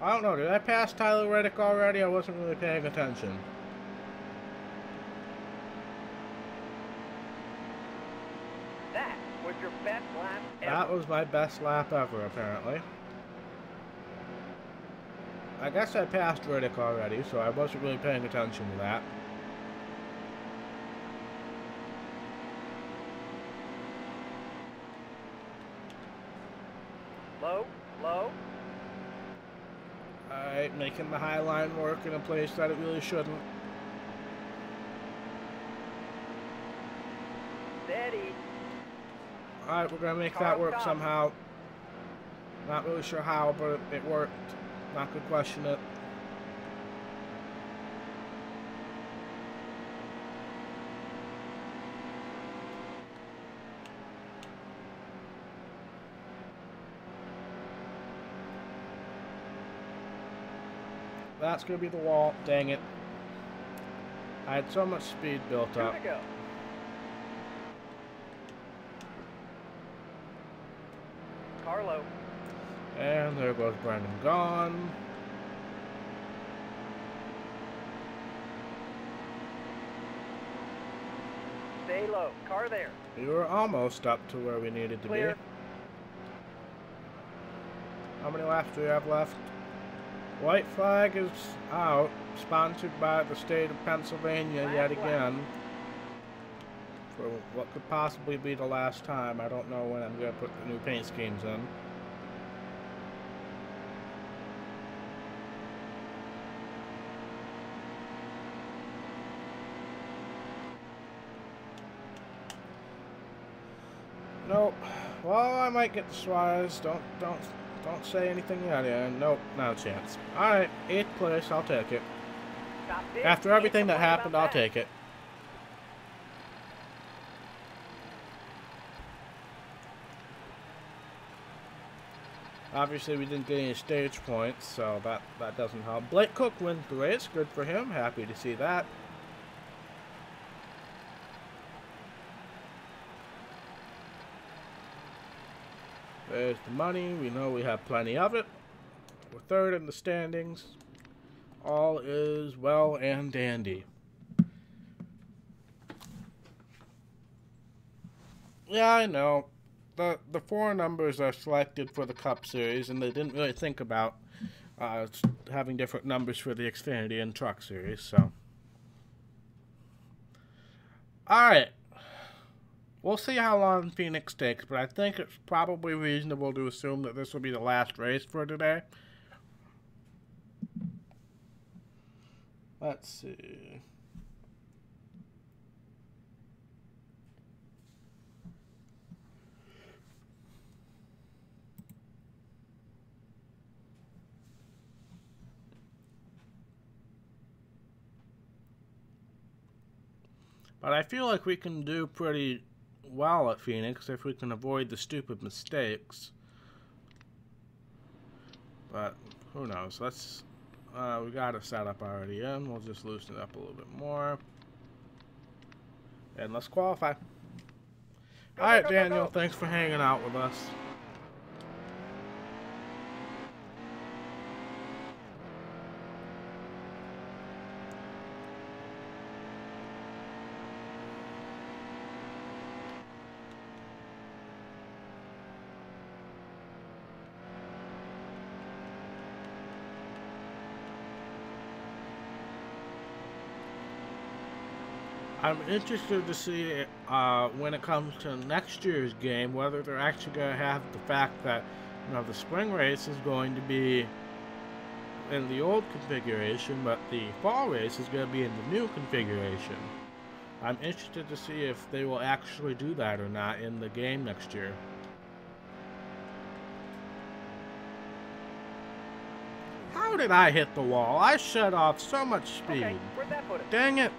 I don't know, did I pass Tyler Reddick already? I wasn't really paying attention. That was your best lap ever. That was my best lap ever, apparently. I guess I passed Reddick already, so I wasn't really paying attention to that. Low, low. Alright, making the high line work in a place that it really shouldn't. Steady. Alright, we're gonna make Car that up work top. somehow. Not really sure how, but it worked. Not gonna question it. That's gonna be the wall. Dang it. I had so much speed built Two up. to go. Car low. And there goes Brandon gone. Stay low. Car there. We were almost up to where we needed to Clear. be. How many laps do we have left? White flag is out. Sponsored by the state of Pennsylvania yet again. For what could possibly be the last time. I don't know when I'm going to put the new paint schemes in. Nope. Well, I might get the Suarez. Don't say anything yet. Yeah. Nope, not a chance. Alright, 8th place, I'll take it. Top 10. After everything that Can't complain happened, about I'll that. take it. Obviously, we didn't get any stage points, so that doesn't help. Blake Cook wins the race. Good for him. Happy to see that. There's the money. We know we have plenty of it. We're 3rd in the standings. All is well and dandy. Yeah, I know. The 4 numbers are selected for the Cup Series, and they didn't really think about having different numbers for the Xfinity and Truck Series, so. Alright. We'll see how long Phoenix takes, but I think it's probably reasonable to assume that this will be the last race for today. Let's see. But I feel like we can do pretty well at Phoenix if we can avoid the stupid mistakes. But who knows? Let's we got a setup already in. We'll just loosen it up a little bit more. And let's qualify. Alright, Daniel, thanks for hanging out with us. I'm interested to see when it comes to next year's game whether they're actually going to have the fact that, you know, the spring race is going to be in the old configuration, but the fall race is going to be in the new configuration. I'm interested to see if they will actually do that or not in the game next year. How did I hit the wall? I shut off so much speed. Okay, where'd that put us? Dang it.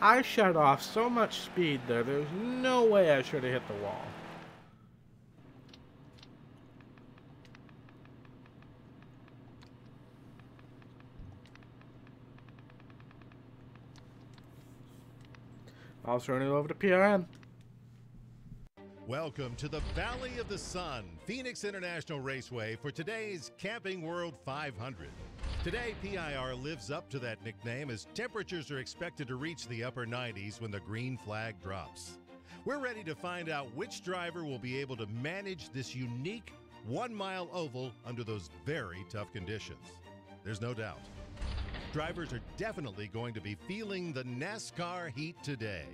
I shut off so much speed there. There's no way I should have hit the wall. I'll turn it over to PRN. Welcome to the Valley of the Sun, Phoenix International Raceway for today's Camping World 500. Today, PIR lives up to that nickname as temperatures are expected to reach the upper 90s when the green flag drops. We're ready to find out which driver will be able to manage this unique 1-mile oval under those very tough conditions. There's no doubt. Drivers are definitely going to be feeling the NASCAR heat today.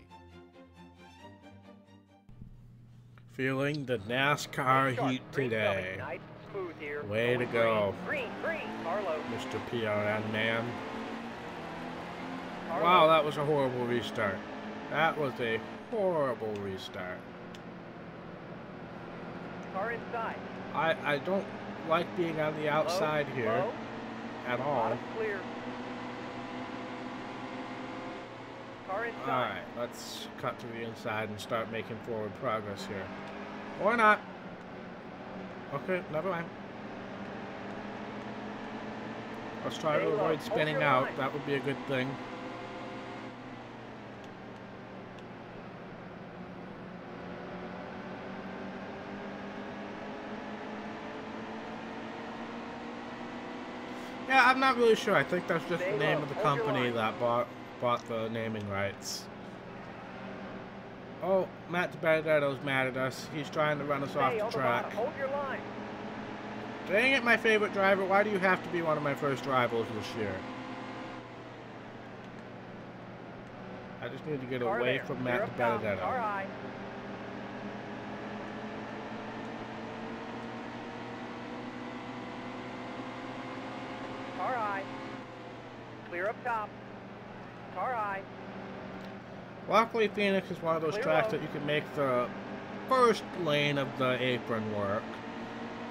Feeling the NASCAR heat today. Nice and smooth here. Way to go, Green, Carlo. Mr. PRN man. Carlo. Wow, that was a horrible restart. That was a horrible restart. Car inside. I don't like being on the outside here Low. at all. Bottom clear. Car inside. Alright, let's cut to the inside and start making forward progress here. Or not. Okay, never mind. Let's try to avoid spinning out. That would be a good thing. Yeah, I'm not really sure. I think that's just the name of the company that bought the naming rights. Oh, Matt Benedetto's mad at us. He's trying to run us off the track. Hold your line. Dang it, my favorite driver. Why do you have to be one of my first rivals this year? I just need to get away from Matt Benedetto. Car high. Car high. Clear up top. Car high. Luckily, Phoenix is one of those tracks that you can make the first lane of the apron work.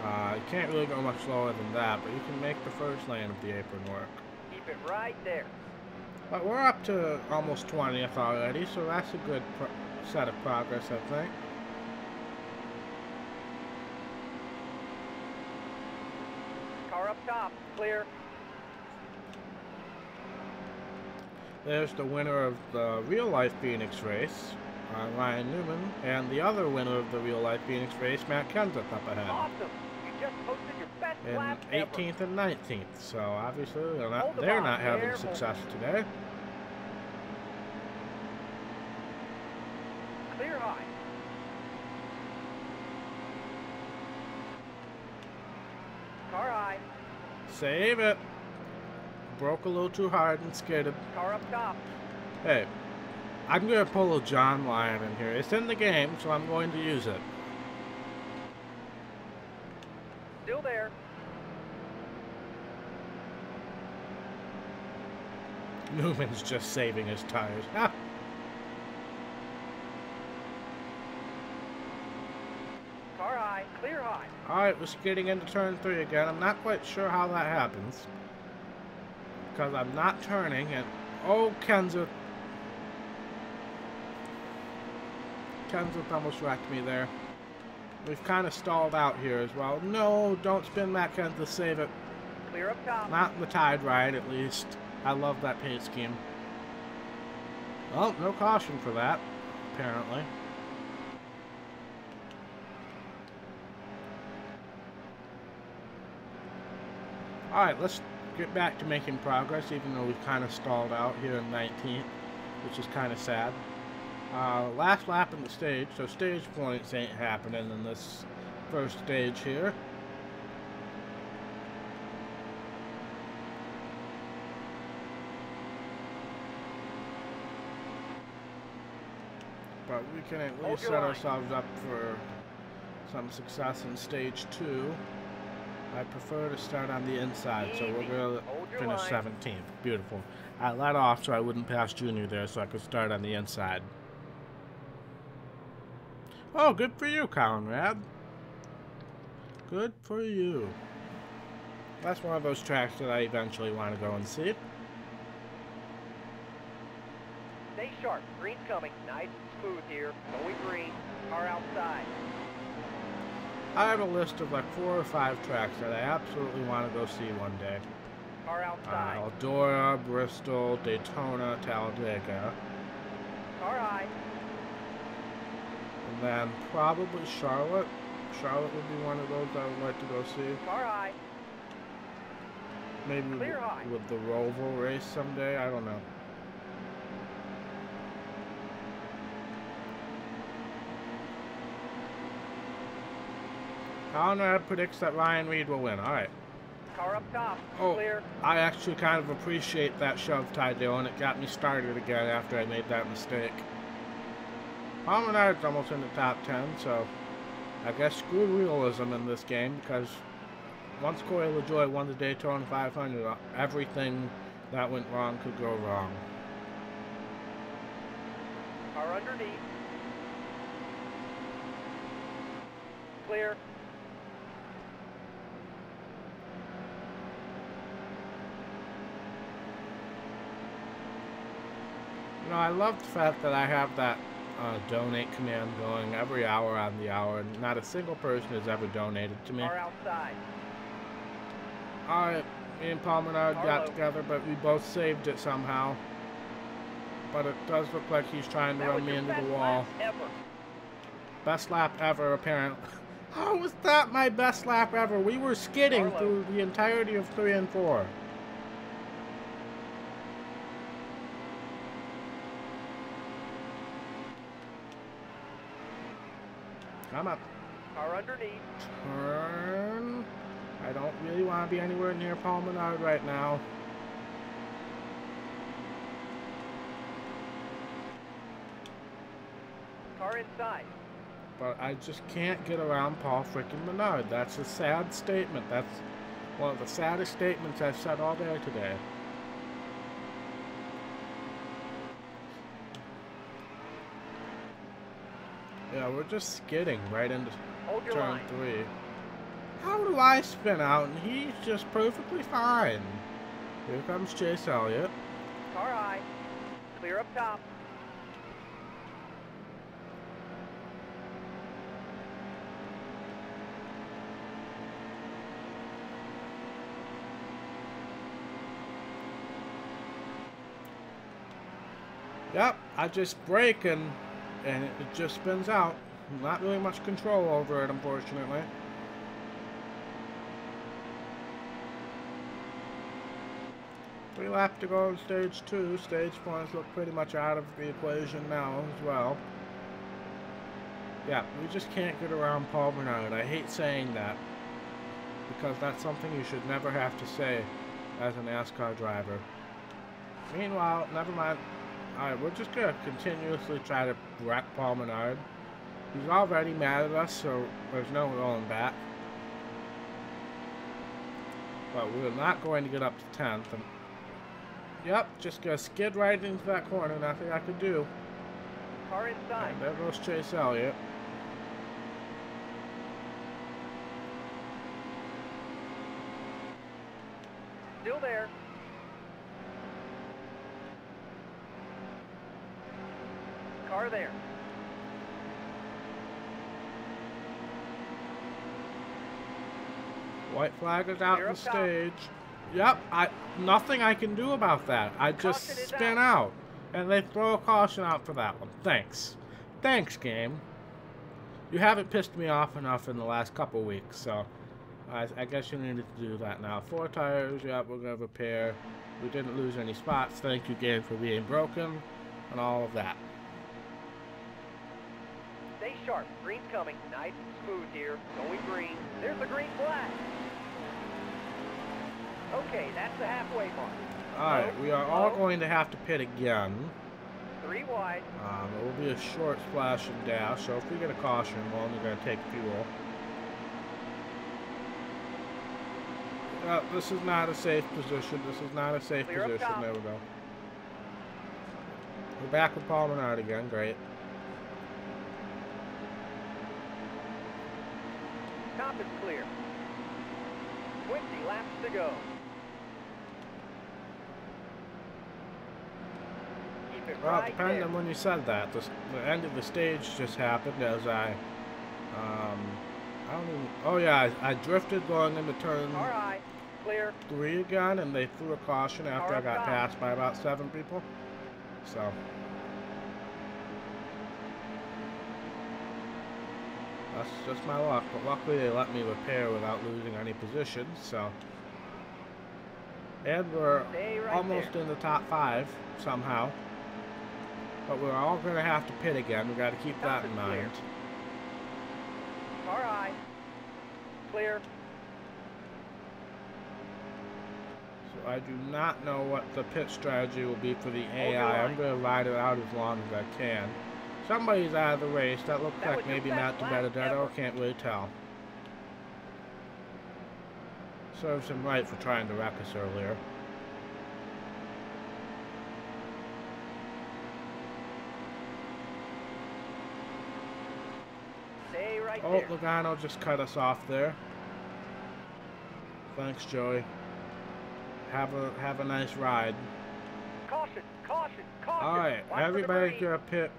You can't really go much slower than that, but you can make the first lane of the apron work. Keep it right there. But we're up to almost 20th already, so that's a good set of progress, I think. Car up top. Clear. There's the winner of the real-life Phoenix race, Ryan Newman, and the other winner of the real-life Phoenix race, Matt Kenseth, up ahead. Awesome. You just posted your best lap In 18th and 19th, so obviously they're not having success today. Clear high. Car high. Save it. Broke a little too hard and skidded. Car up top. Hey, I'm going to pull a John Lyon in here. It's in the game, so I'm going to use it. Still there. Newman's just saving his tires. Ah. Car high. Clear high. Alright, we're skidding into turn 3 again. I'm not quite sure how that happens, because I'm not turning, and oh, Kenseth almost wrecked me there. We've kind of stalled out here as well. No, don't spin Matt Kenseth, save it. Clear up top. Not in the tide ride, at least. I love that paint scheme. Oh, no caution for that, apparently. Alright, let's get back to making progress, even though we've kind of stalled out here in 19th, which is kind of sad. Last lap in the stage, so stage points ain't happening in this first stage here. But we can at least set ourselves up for some success in stage 2. I prefer to start on the inside, so we're going to finish 17th. Beautiful. I let off so I wouldn't pass Junior there, so I could start on the inside. Oh, good for you, Conrad. Good for you. That's one of those tracks that I eventually want to go and see. Stay sharp. Green's coming. Nice and smooth here. Going green. Car outside. I have a list of like 4 or 5 tracks that I absolutely want to go see one day. Car outside. Eldora, Bristol, Daytona, Talladega. Car high. And then probably Charlotte. Charlotte would be one of those I would like to go see. Car high. Maybe with the Roval race someday. I don't know. Conrad predicts that Ryan Reed will win. All right. Car up top. Oh, Clear. I actually kind of appreciate that shove tie deal, and it got me started again after I made that mistake. Palmenard's almost in the top 10, so I guess screw realism in this game, because once Corey LaJoie won the Daytona 500, everything that went wrong could go wrong. Car underneath. Clear. You know, I love the fact that I have that donate command going every hour on the hour, and not a single person has ever donated to me. Car outside. Alright, me and Paul Menard got together, but we both saved it somehow. But it does look like he's trying to run me into the wall. Best lap ever, apparently. How was that my best lap ever? We were skidding through the entirety of 3 and 4. Come up. Car underneath. Turn. I don't really want to be anywhere near Paul Menard right now. Car inside. But I just can't get around Paul freaking Menard. That's a sad statement. That's one of the saddest statements I've said all day today. Yeah, we're just skidding right into turn 3. How do I spin out and he's just perfectly fine? Here comes Chase Elliott. Car high. Clear up top. Yep, I just brake and it just spins out. Not really much control over it, unfortunately. 3 laps to go in stage 2. Stage 1's look pretty much out of the equation now as well. Yeah, we just can't get around Paul Menard. I hate saying that, because that's something you should never have to say as a NASCAR driver. Meanwhile, never mind. Alright, we're just going to continuously try to wreck Paul Menard. He's already mad at us, so there's no going back. But we're not going to get up to 10th. And yep, just going to skid right into that corner. Nothing I could do. Car inside. And there goes Chase Elliott. Still there. Car there. White flag is out the stage. Yep, nothing I can do about that. I just spin out. And they throw a caution out for that one. Thanks. Thanks, game. You haven't pissed me off enough in the last couple weeks, so I guess you needed to do that now. 4 tires, yep, we're going to repair. We didn't lose any spots. Thank you, game, for being broken and all of that. Stay sharp. Green's coming. Nice and smooth here. Going green. There's the green flag. Okay, that's the halfway mark. Alright, we are all going to have to pit again. 3 wide. It will be a short splash and dash, so if we get a caution, we're only going to take fuel. This is not a safe position. This is not a safe position. There we go. We're back with Paul Menard again. Great. Top is clear. 20 laps to go. Keep it Well, right depending there. on when you said that, the end of the stage just happened as I don't even, oh yeah, I drifted going into turn All right, clear. 3 again, and they threw a caution after I got passed by about 7 people. So. That's just my luck, but luckily they let me repair without losing any positions, so. And we're almost in the top 5 somehow. But we're all going to have to pit again. We've got to keep that in mind. All right. Clear. So I do not know what the pit strategy will be for the AI. I'm going to ride it out as long as I can. Somebody's out of the race. That looks That like was your maybe best Matt lap DiBenedetto. ever. Can't really tell. Serves him right for trying to wreck us earlier. Stay right Oh, there. Logano just cut us off there. Thanks, Joey. Have a nice ride. Caution, caution, caution. Alright, Watch for the everybody green. get a pit.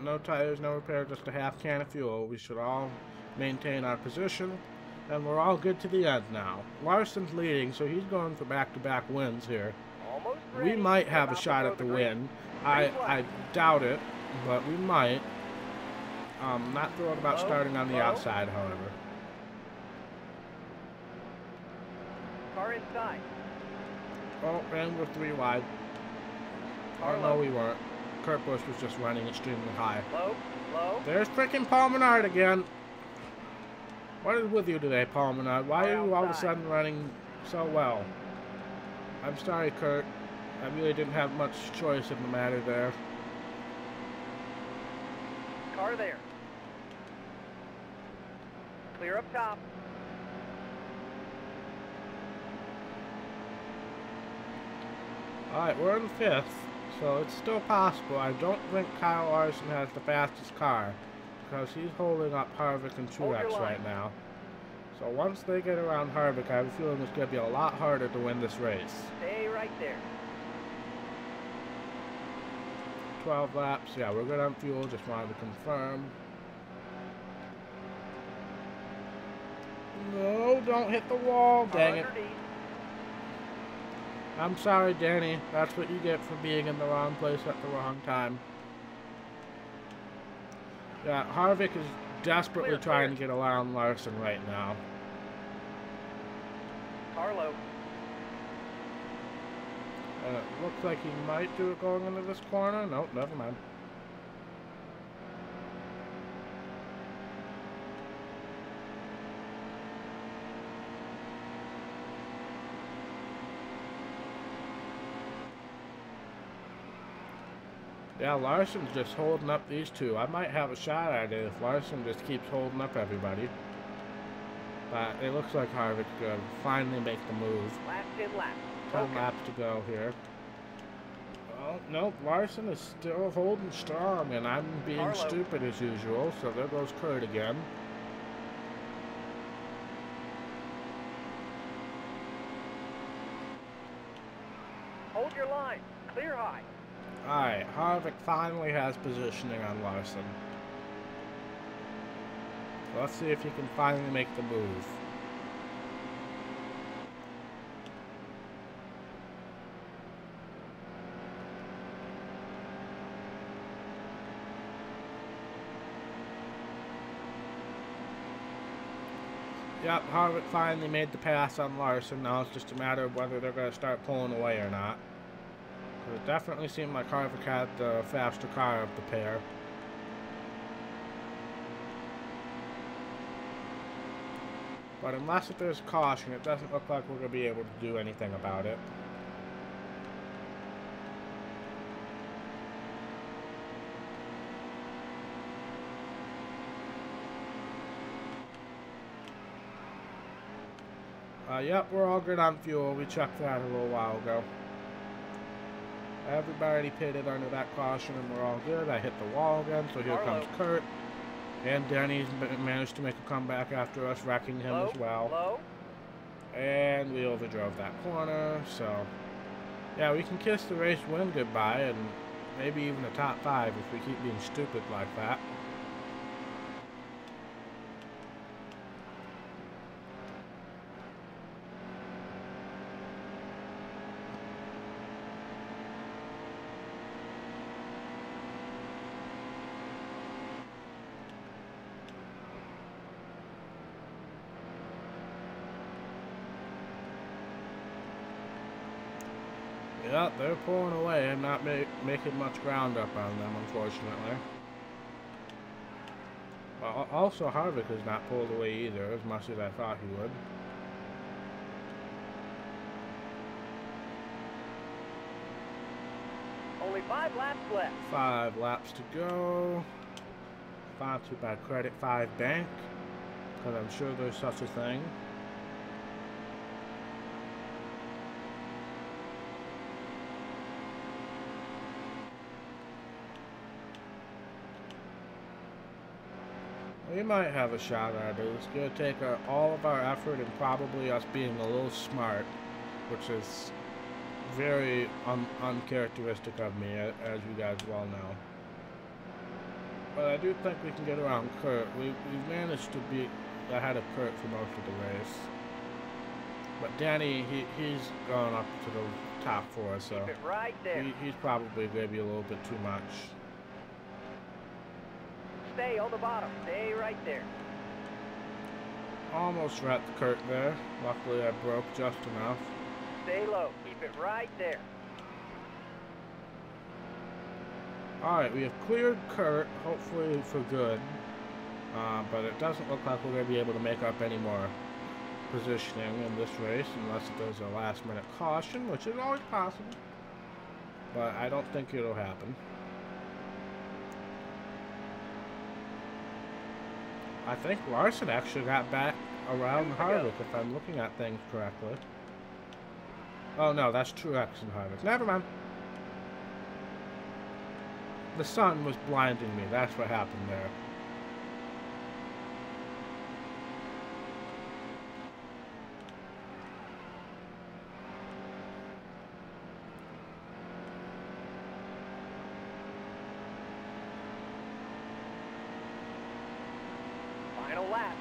No tires, no repair, just a half can of fuel. We should all maintain our position. And we're all good to the end now. Larson's leading, so he's going for back-to-back wins here. Almost We ready. might We're have a about to shot throw at the green. win. Green flag. I doubt it, but we might. Not thrilled about Low, starting on the low. outside, however. Car inside. Oh, and we're 3 wide. Oh, no, we weren't. Kurt Busch was just running extremely high. Low, low. There's freaking Paul Menard again. What is with you today, Paul Menard? Why are you all of a sudden running so well? I'm sorry, Kurt. I really didn't have much choice in the matter there. Car there. Clear up top. Alright, we're in 5th, so it's still possible. I don't think Kyle Larson has the fastest car, because he's holding up Harvick and Hold your Truex line. right now. So once they get around Harvick, I have a feeling it's going to be a lot harder to win this race. Stay right there. 12 laps, yeah, we're good on fuel, just wanted to confirm. No, don't hit the wall, dang it. Underneath. I'm sorry, Danny. That's what you get for being in the wrong place at the wrong time. Yeah, Harvick is desperately Clear, trying clear. to get around Larson right now. Car low. It looks like he might do it going into this corner. Nope, never mind. Yeah, Larson's just holding up these two. I might have a shot at it if Larson just keeps holding up everybody. But it looks like Harvick's going to finally make the move. Last 10 laps. 10 Okay. laps to go here. Oh, nope, Larson is still holding strong, and I'm being Carlo. stupid as usual, so there goes Kurt again. Hold your line. Clear high. Alright, Harvick finally has positioning on Larson. Let's see if he can finally make the move. Yep, Harvick finally made the pass on Larson. Now it's just a matter of whether they're going to start pulling away or not. 'Cause it definitely seemed like Harvick had the faster car of the pair. But unless if there's caution, it doesn't look like we're going to be able to do anything about it. Yep, we're all good on fuel. We checked that a little while ago. Everybody pitted under that caution and we're all good. I hit the wall again, so here Carlo. comes Kurt. And Denny's managed to make a comeback after us wrecking him Low, as well. low. And we overdrove that corner, so... Yeah, we can kiss the race win goodbye and maybe even a top 5 if we keep being stupid like that. Yep, they're pulling away and not making much ground up on them, unfortunately. Also, Harvick has not pulled away either, as much as I thought he would. Only 5 laps left. 5 laps to go. 5 to buy credit, 5 bank. Because I'm sure there's such a thing. We might have a shot at it. It's going to take all of our effort and probably us being a little smart, which is very uncharacteristic of me, as you guys well know. But I do think we can get around Kurt. We've managed to be ahead of Kurt for most of the race. But Danny, he's going up to the top for us, so Keep it right there. he's probably going to be a little bit too much. Stay on the bottom. Stay right there. Almost wrecked Kurt there. Luckily I broke just enough. Stay low. Keep it right there. Alright, we have cleared Kurt, hopefully for good. But it doesn't look like we're going to be able to make up any more positioning in this race unless there's a last minute caution, which is always possible. But I don't think it'll happen. I think Larson actually got back around Harvick, if I'm looking at things correctly. Oh no, that's Truex and Harvick. Never mind. The sun was blinding me. That's what happened there. Final lap.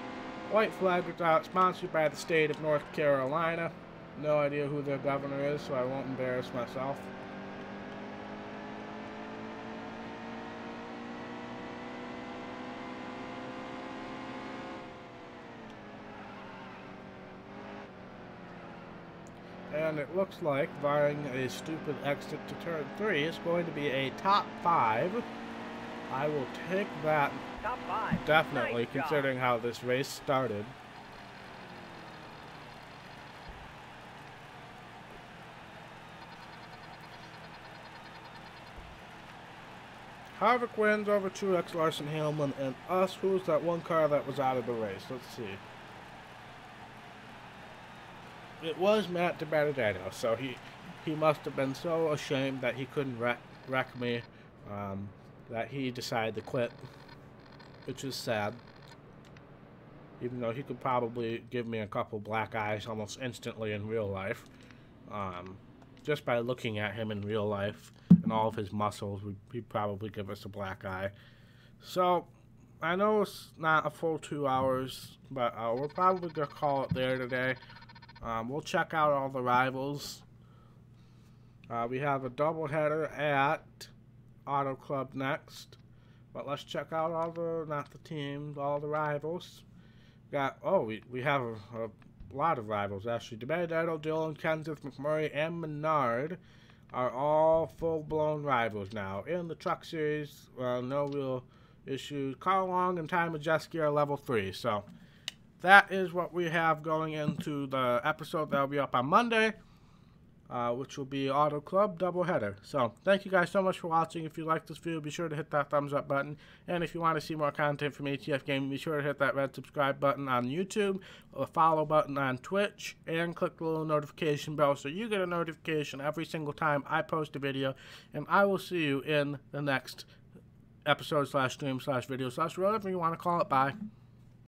White flag without, sponsored by the state of North Carolina. No idea who their governor is, so I won't embarrass myself. And it looks like, barring a stupid exit to turn 3, it's going to be a top 5. I will take that Top 5. definitely, Nice job. considering how this race started. Harvick wins over Truex, Larson, Hamlin, and us. Who was that one car that was out of the race? Let's see. It was Matt DiBenedetto, so he must have been so ashamed that he couldn't wreck me that he decided to quit, which is sad. Even though he could probably give me a couple black eyes almost instantly in real life. Just by looking at him in real life and all of his muscles, he'd probably give us a black eye. So, I know it's not a full 2 hours, but we're probably going to call it there today. We'll check out all the rivals. We have a doubleheader at Auto Club next. But let's check out all the, not the teams, all the rivals. We have a lot of rivals, actually. DiBenedetto, Dillon, Kenseth, McMurray, and Menard are all full-blown rivals now. In the Truck Series, no real issues. Carl Long and Ty Majeski are level 3. So, that is what we have going into the episode that will be up on Monday, which will be Auto Club doubleheader. So, thank you guys so much for watching. If you like this video, be sure to hit that thumbs up button. And if you want to see more content from ATF Gaming, be sure to hit that red subscribe button on YouTube, or follow button on Twitch, and click the little notification bell so you get a notification every single time I post a video. And I will see you in the next episode /stream/video/ whatever you want to call it. Bye.